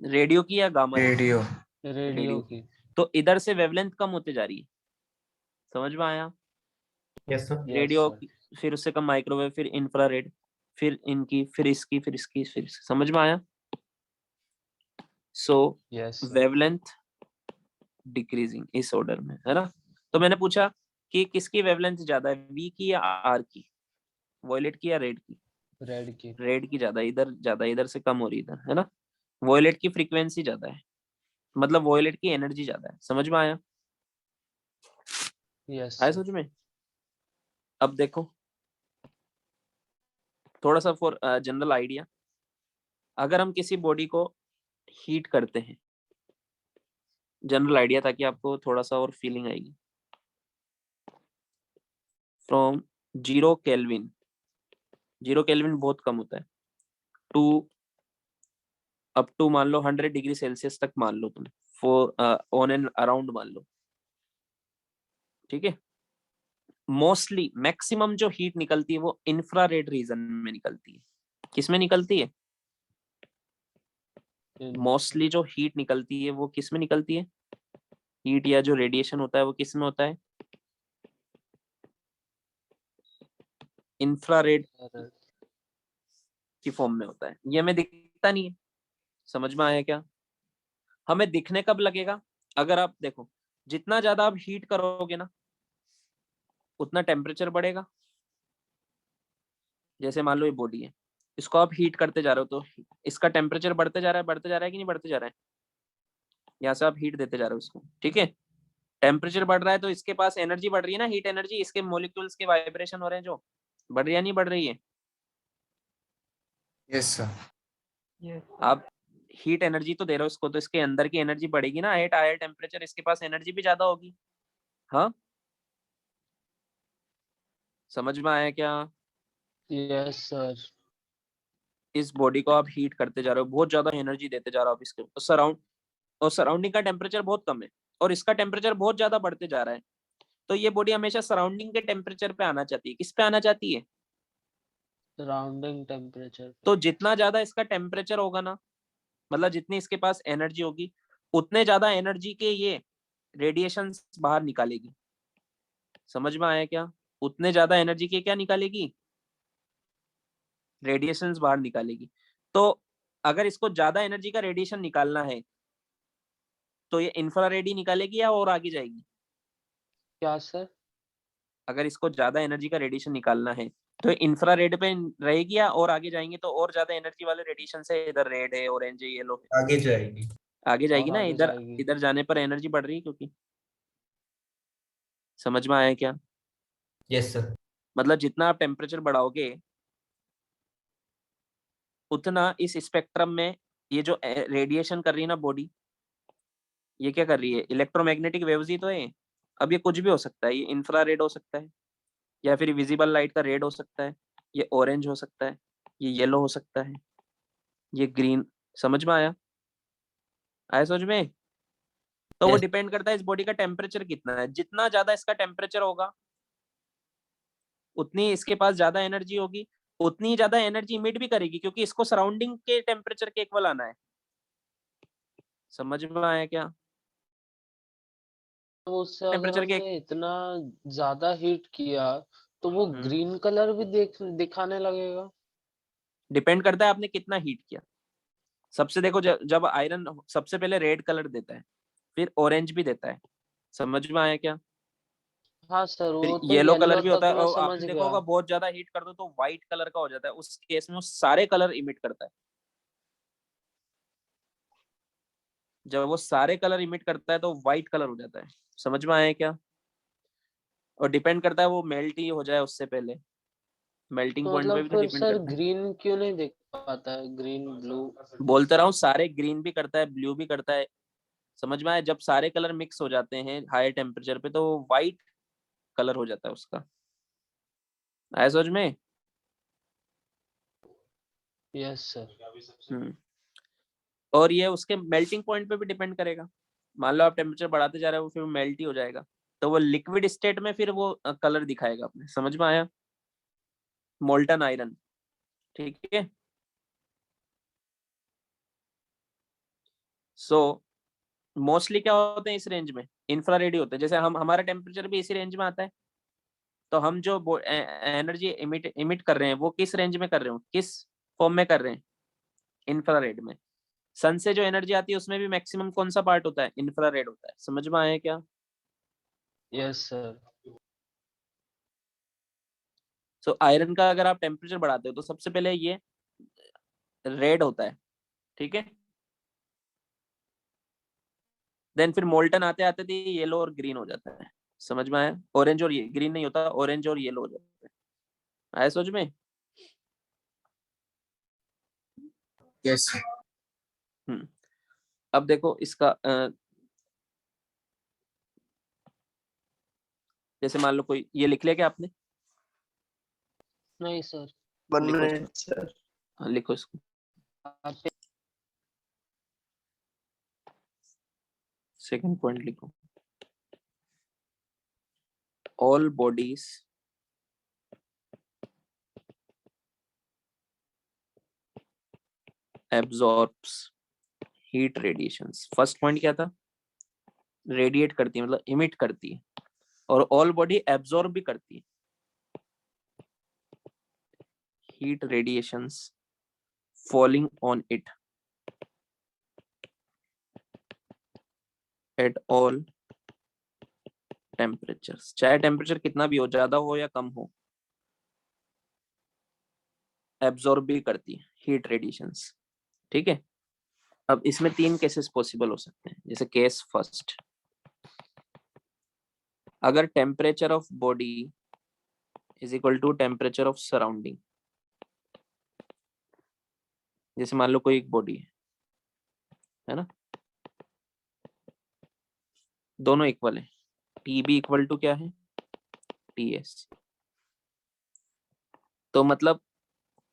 रेडियो की या गामा की? रेडियो। रेडियो की। तो इधर से वेवलेंथ कम होते जा रही है, समझ में आया? Yes sir. रेडियो की, फिर उससे कम माइक्रोवेव, फिर इंफ्रारेड, फिर इनकी, फिर इसकी, फिर इसकी, फिर इसकी, समझ में आया? So yes sir. Wavelength decreasing इस ऑर्डर में, है ना? तो मैंने पूछा कि किसकी वेवलेंथ ज्यादा है, वी की या आर की, वॉयलेट की या रेड की? रेड की। रेड की ज्यादा, इधर से कम हो रही इधर, है ना? वॉयलेट की फ्रीक्वेंसी ज्यादा है, मतलब वॉयलेट की एनर्जी ज्यादा है, समझ में आया? यस आया सर। समझ में? अब देखो थोड़ा सा फॉर जनरल आइडिया, अगर हम किसी बॉडी को हीट करते हैं, जनरल आइडिया ताकि आपको थोड़ा सा और फीलिंग आएगी, फ्रॉम 0 केल्विन, 0 केल्विन बहुत कम होता है, टू अप टू मान लो 100 डिग्री सेल्सियस तक मान लो तुम, फॉर ऑन एंड अराउंड मान लो, ठीक है? मोस्टली मैक्सिमम जो हीट निकलती है वो इंफ्रारेड रीजन में निकलती है। किस में निकलती है? मोस्टली जो हीट निकलती है वो किस में निकलती है? हीट या जो रेडिएशन होता है वो किस में होता है? इंफ्रारेड की फॉर्म में होता है। ये हमें दिखता नहीं है, समझ में आया क्या? हमें दिखने कब लगेगा? अगर आप देखो जितना ज्यादा आप हीट करोगे ना उतना टेम्परेचर बढ़ेगा। जैसे मान लो ये बॉडी है, इसको आप हीट करते जा रहे हो तो इसका टेम्परेचर बढ़ते जा रहा है, बढ़ते जा रहा है कि नहीं बढ़ते जा रहा है? यहाँ से आप हीट देते जा रहे हो इसको, ठीक है? टेम्परेचर बढ़ रहा है तो इसके पास एनर्जी बढ़ रही है ना, हीट एनर्जी, इसके मॉलिक्यूल्स के वाइब्रेशन हो रहे हैं जो, बढ़ रही है नहीं बढ़ रही है? Yes sir. Yes. आप हीट एनर्जी तो दे रहे हो इसको, तो इसके अंदर की एनर्जी बढ़ेगी ना, एट हायर टेम्परेचर इसके पास एनर्जी भी ज्यादा होगी। हाँ, समझ में आया क्या? Yes sir. इस बॉडी को आप हीट करते जा रहे हो, बहुत ज्यादा एनर्जी देते जा रहे हो आप इसके, और सराउंडिंग का टेम्परेचर बहुत कम है और इसका टेम्परेचर बहुत ज्यादा बढ़ते जा रहा है, तो ये बॉडी हमेशा सराउंडिंग के टेम्परेचर पे आना चाहती है। किस पे आना चाहती है? Surrounding temperature. तो जितना ज्यादा इसका टेम्परेचर होगा ना, मतलब जितनी इसके पास एनर्जी होगी उतने ज्यादा एनर्जी के ये रेडिएशन बाहर निकालेगी। समझ में आया क्या? उतने ज्यादा एनर्जी के क्या निकालेगी? रेडिएशन बाहर निकालेगी। तो अगर इसको ज्यादा एनर्जी का रेडिएशन निकालना है तो ये इंफ्रारेड ही निकालेगी या और आगे जाएगी? क्या सर? अगर इसको ज्यादा एनर्जी का रेडिएशन निकालना है तो इंफ्रारेड पे रहेगी या और आगे जाएंगे तो और ज्यादा एनर्जी वाले रेडिएशन से, इधर रेड है, ऑरेंज है, येलो है, आगे जाएगी। आगे जाएगी और ना, आगे इधर जाएगी। इधर जाने पर एनर्जी बढ़ रही है क्योंकि, समझ में आया क्या? Yes sir. मतलब जितना आप टेम्परेचर बढ़ाओगे उतना इस स्पेक्ट्रम में ये जो रेडिएशन कर रही है ना बॉडी, ये क्या कर रही है? इलेक्ट्रोमैग्नेटिक वेव्स ही तो है। अब ये कुछ भी हो सकता है, ये इंफ्रारेड हो सकता है या फिर विजिबल लाइट का रेड हो सकता है, ये ऑरेंज हो सकता है, ये येलो हो सकता है, ये ग्रीन। समझ में आया? आया समझ में? तो वो Yes. डिपेंड करता है इस बॉडी का टेम्परेचर कितना है। जितना ज्यादा इसका टेम्परेचर होगा उतनी इसके पास ज्यादा एनर्जी होगी, उतनी ज्यादा एनर्जी इमिट भी करेगी क्योंकि इसको सराउंडिंग के टेम्परेचर के इक्वल आना है। समझ में आया क्या? तो उससे अगर टेम्परेचर के, हमने इतना ज्यादा हीट किया तो वो ग्रीन कलर भी दिखाने लगेगा? डिपेंड करता है आपने कितना हीट किया। सबसे देखो जब आयरन सबसे पहले रेड कलर देता है, फिर ऑरेंज भी देता है। समझ में आया क्या? हाँ सर, फिर वो तो येलो कलर येलो भी तक होता है मैं और समझ आपने देखा गया। होगा बहुत ज्यादा हीट कर दो तो व्हाइट कलर का हो जाता है, उस केस में वो सारे कलर इमिट करता है। जब वो सारे कलर इमिट करता है तो व्हाइट कलर हो जाता है। समझ में आया क्या? और डिपेंड करता है वो मेल्ट ही हो जाए उससे पहले, मेल्टिंग तो पॉइंट पे मतलब भी तो फिर डिपेंड सर करता है। ग्रीन क्यों नहीं देख पाता है, ग्रीन ब्लू? बोलते रहा हूँ, सारे ग्रीन भी करता है, ब्लू भी करता है। समझ में आया? जब सारे कलर मिक्स हो जाते हैं हाई टेम्परेचर पे तो व्हाइट कलर हो जाता है उसका। आया समझ में? Yes sir. हम्म। और ये उसके मेल्टिंग पॉइंट पे भी डिपेंड करेगा। मान लो आप टेम्परेचर बढ़ाते जा रहे हो, फिर मेल्ट ही हो जाएगा, तो वो लिक्विड स्टेट में फिर वो कलर दिखाएगा अपने। समझ में आया? मोल्टन आयरन, ठीक है। सो मोस्टली क्या होते हैं इस रेंज में, इंफ्रारेड ही होते हैं। जैसे हम, हमारा टेम्परेचर भी इसी रेंज में आता है, तो हम जो एनर्जी इमिट कर रहे हैं वो किस रेंज में कर रहे हो, किस फॉर्म में कर रहे हैं? इंफ्रारेड में। सन से जो एनर्जी आती है उसमें भी मैक्सिमम कौन सा पार्ट होता है? इंफ्रारेड होता है। समझ में आया क्या? Yes sir. सो आयरन का अगर आप टेम्परेचर बढ़ाते हो तो सबसे पहले ये रेड होता है, ठीक है। देन फिर मोल्टन आते आते थे येलो और ग्रीन हो जाता है। समझ में आया? ऑरेंज और ये ग्रीन नहीं होता, ऑरेंज और येलो हो जाता है। आया समझ में? Yes sir. अब देखो इसका जैसे मान लो कोई ये लिख लिया क्या आपने? नहीं सर। 1 लिखो इसको। Minute sir. हाँ, लिखो इसको। आप सेकंड पॉइंट लिखो। All bodies absorbs heat radiations. First point क्या था? रेडिएट करती है, मतलब इमिट करती है। और ऑल बॉडी एब्जॉर्ब भी करती है heat radiations falling on it at all temperatures. चाहे टेम्परेचर कितना भी हो, ज्यादा हो या कम हो, एब्जॉर्ब भी करती है हीट रेडिएशंस, ठीक है। अब इसमें 3 केसेस पॉसिबल हो सकते हैं। जैसे केस फर्स्ट, अगर temperature of body is equal to temperature of surrounding. जैसे मान लो कोई एक बॉडी है ना, दोनों इक्वल है, टी बी इक्वल टू क्या है, टी एस। तो मतलब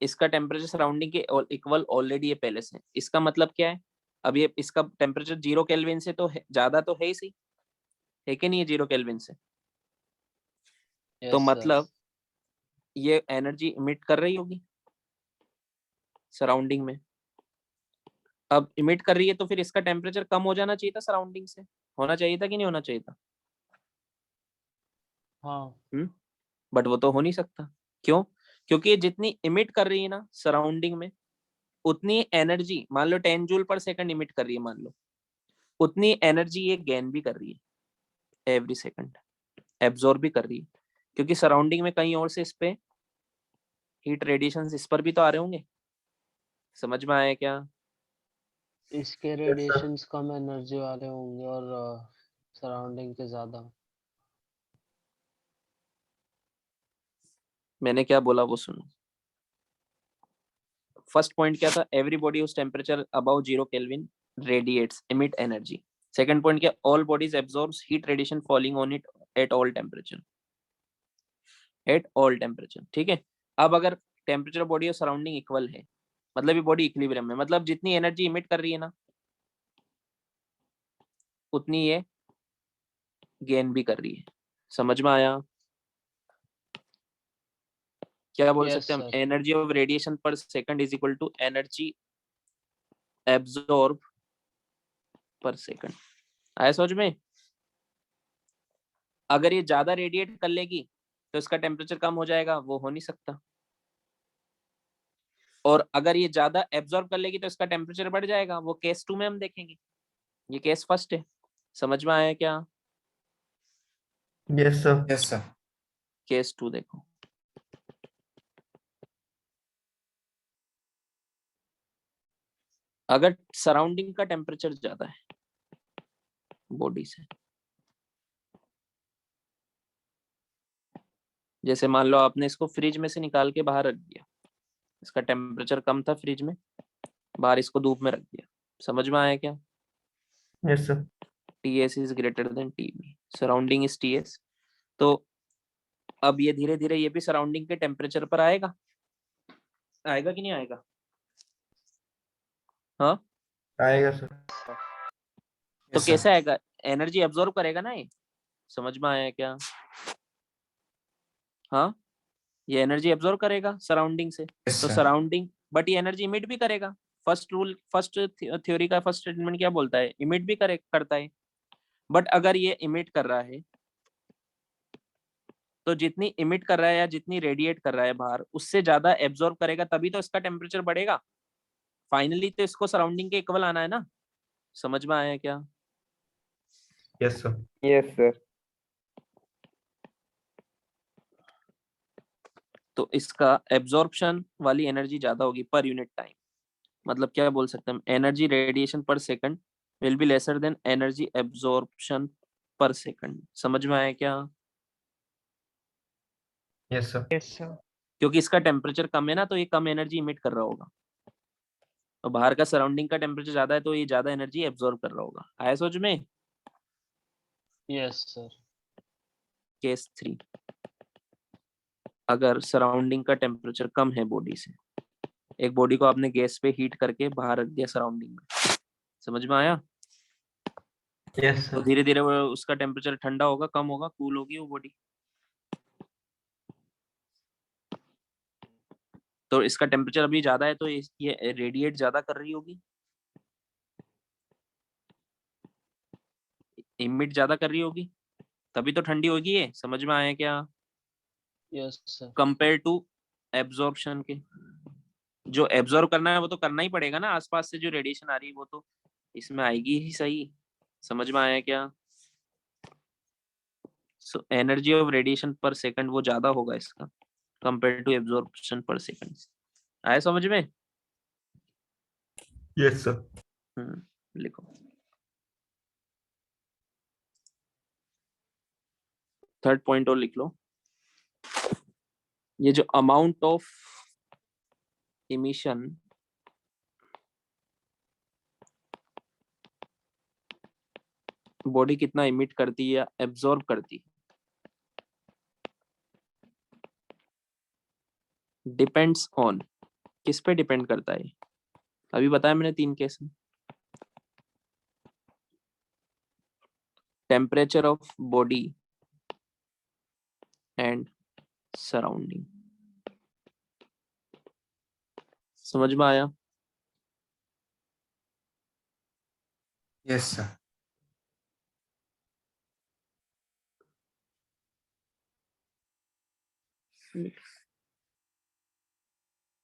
इसका टेम्परेचर सराउंडिंग के इक्वल ऑलरेडी है पहले से। इसका मतलब क्या है? अब ये इसका टेम्परेचर 0 केल्विन से तो ज्यादा तो है ही सी, है कि नहीं है 0 केल्विन से? तो यस सर। मतलब ये एनर्जी इमिट कर रही होगी सराउंडिंग में। अब इमिट कर रही है तो फिर इसका टेम्परेचर कम हो जाना चाहिए था सराउंडिंग से। होना चाहिए था कि नहीं होना चाहिए था? हाँ। बट वो तो हो नहीं सकता। क्यों? क्योंकि ये जितनी इमिट कर रही है ना सराउंडिंग में, उतनी एनर्जी, मान लो 10 जूल पर सेकंड इमिट कर रही है मान लो, उतनी एनर्जी ये गेन भी कर रही है एवरी सेकंड, एब्जॉर्ब भी कर रही है। क्योंकि सराउंडिंग में कहीं और से इस पे हीट रेडिएशन इस पर भी तो आ रहे होंगे। समझ में आया क्या? इसके रेडिएशंस कम एनर्जी वाले होंगे और सराउंडिंग के ज्यादा। मैंने क्या बोला वो सुनो। फर्स्ट पॉइंट क्या था? एवरीबॉडी उस temperature above 0 kelvin radiates emit energy. Second point क्या? All bodies absorbs heat radiation falling on it at all temperature, at all temperature, ठीक है। अब अगर टेम्परेचर बॉडी और सराउंडिंग इक्वल है, मतलब ये बॉडी इक्विलिब्रियम में, मतलब जितनी एनर्जी इमिट कर रही है ना उतनी ये गेन भी कर रही है। समझ में आया? क्या बोल यस सकते हैं हम? Sir. Energy of radiation per second is equal to energy absorb per second. आया समझ में? अगर ये ज्यादा रेडिएट कर लेगी तो इसका टेम्परेचर कम हो जाएगा, वो हो नहीं सकता। और अगर ये ज्यादा एब्जॉर्ब कर लेगी तो इसका टेम्परेचर बढ़ जाएगा, वो केस 2 में हम देखेंगे। ये केस फर्स्ट है। समझ में आया क्या? Yes sir. Yes sir. Case 2 देखो। अगर सराउंडिंग का टेम्परेचर ज्यादा है, बॉडी से। जैसे मान लो आपने इसको फ्रिज में से निकाल के बाहर रख दिया, इसका टेम्परेचर कम था फ्रिज में, बाहर इसको धूप में रख दिया, समझ में आया क्या? Yes, sir. TS is greater than TB, surrounding is TS। तो अब ये धीरे धीरे ये भी सराउंडिंग के टेम्परेचर पर आएगा, आएगा कि नहीं आएगा? हाँ, आएगा सर। तो Yes, कैसे sir. आएगा? एनर्जी एब्जॉर्ब करेगा ना ये, समझ में आया क्या? हाँ, ये एनर्जी एब्जॉर्ब करेगा सराउंडिंग से। Yes, तो sir. सराउंडिंग, बट ये एनर्जी इमिट भी करेगा। फर्स्ट रूल, फर्स्ट थ्योरी का फर्स्ट स्टेटमेंट क्या बोलता है? इमिट भी करता है। बट अगर ये इमिट कर रहा है, तो जितनी इमिट कर रहा है या जितनी रेडिएट कर रहा है बाहर, उससे ज्यादा एब्जॉर्ब करेगा, तभी तो इसका टेम्परेचर बढ़ेगा। फाइनली तो इसको सराउंडिंग के इक्वल आना है ना, समझ में आया क्या? Yes, sir. Yes, sir. तो इसका एब्जॉर्प्शन वाली एनर्जी ज्यादा होगी पर यूनिट टाइम। मतलब क्या बोल सकते हैं हम, energy radiation per second will be lesser than energy absorption पर सेकंड। समझ में आया क्या? Yes, sir. Yes, sir. क्योंकि इसका टेम्परेचर कम है ना, तो ये कम एनर्जी इमिट कर रहा होगा, और बाहर का सराउंडिंग का टेम्परेचर ज्यादा है, तो ये ज्यादा एनर्जी एब्जॉर्ब कर रहा होगा। आया समझ में? Yes sir. केस 3, अगर सराउंडिंग का टेम्परेचर कम है बॉडी से, एक बॉडी को आपने गैस पे हीट करके बाहर रख दिया सराउंडिंग में, समझ में आया? Yes, तो sir. धीरे धीरे वो उसका टेम्परेचर ठंडा होगा, कम होगा, कूल होगी वो बॉडी। तो इसका टेम्परेचर अभी ज्यादा है, तो ये रेडिएट ज्यादा कर रही होगी, इमिट ज्यादा कर रही होगी, तभी तो ठंडी होगी ये। समझ में आया क्या? Yes sir. Compare to absorption के, जो एब्जॉर्ब करना है वो तो करना ही पड़ेगा ना, आसपास से जो रेडिएशन आ रही है वो तो इसमें आएगी ही सही। समझ में आया क्या? So energy of radiation per second वो ज्यादा होगा इसका, कंपेयर टू एब्जॉर्प्शन पर सेकंड। आया समझ में? Yes, sir. लिखो। थर्ड पॉइंट और लिख लो। ये जो अमाउंट ऑफ इमिशन बॉडी कितना इमिट करती है या एब्जॉर्ब करती है, डिपेंड्स ऑन, किस पे डिपेंड करता है? अभी बताया मैंने 3 केस में। Temperature of body and surrounding. समझ में आया? Yes, sir.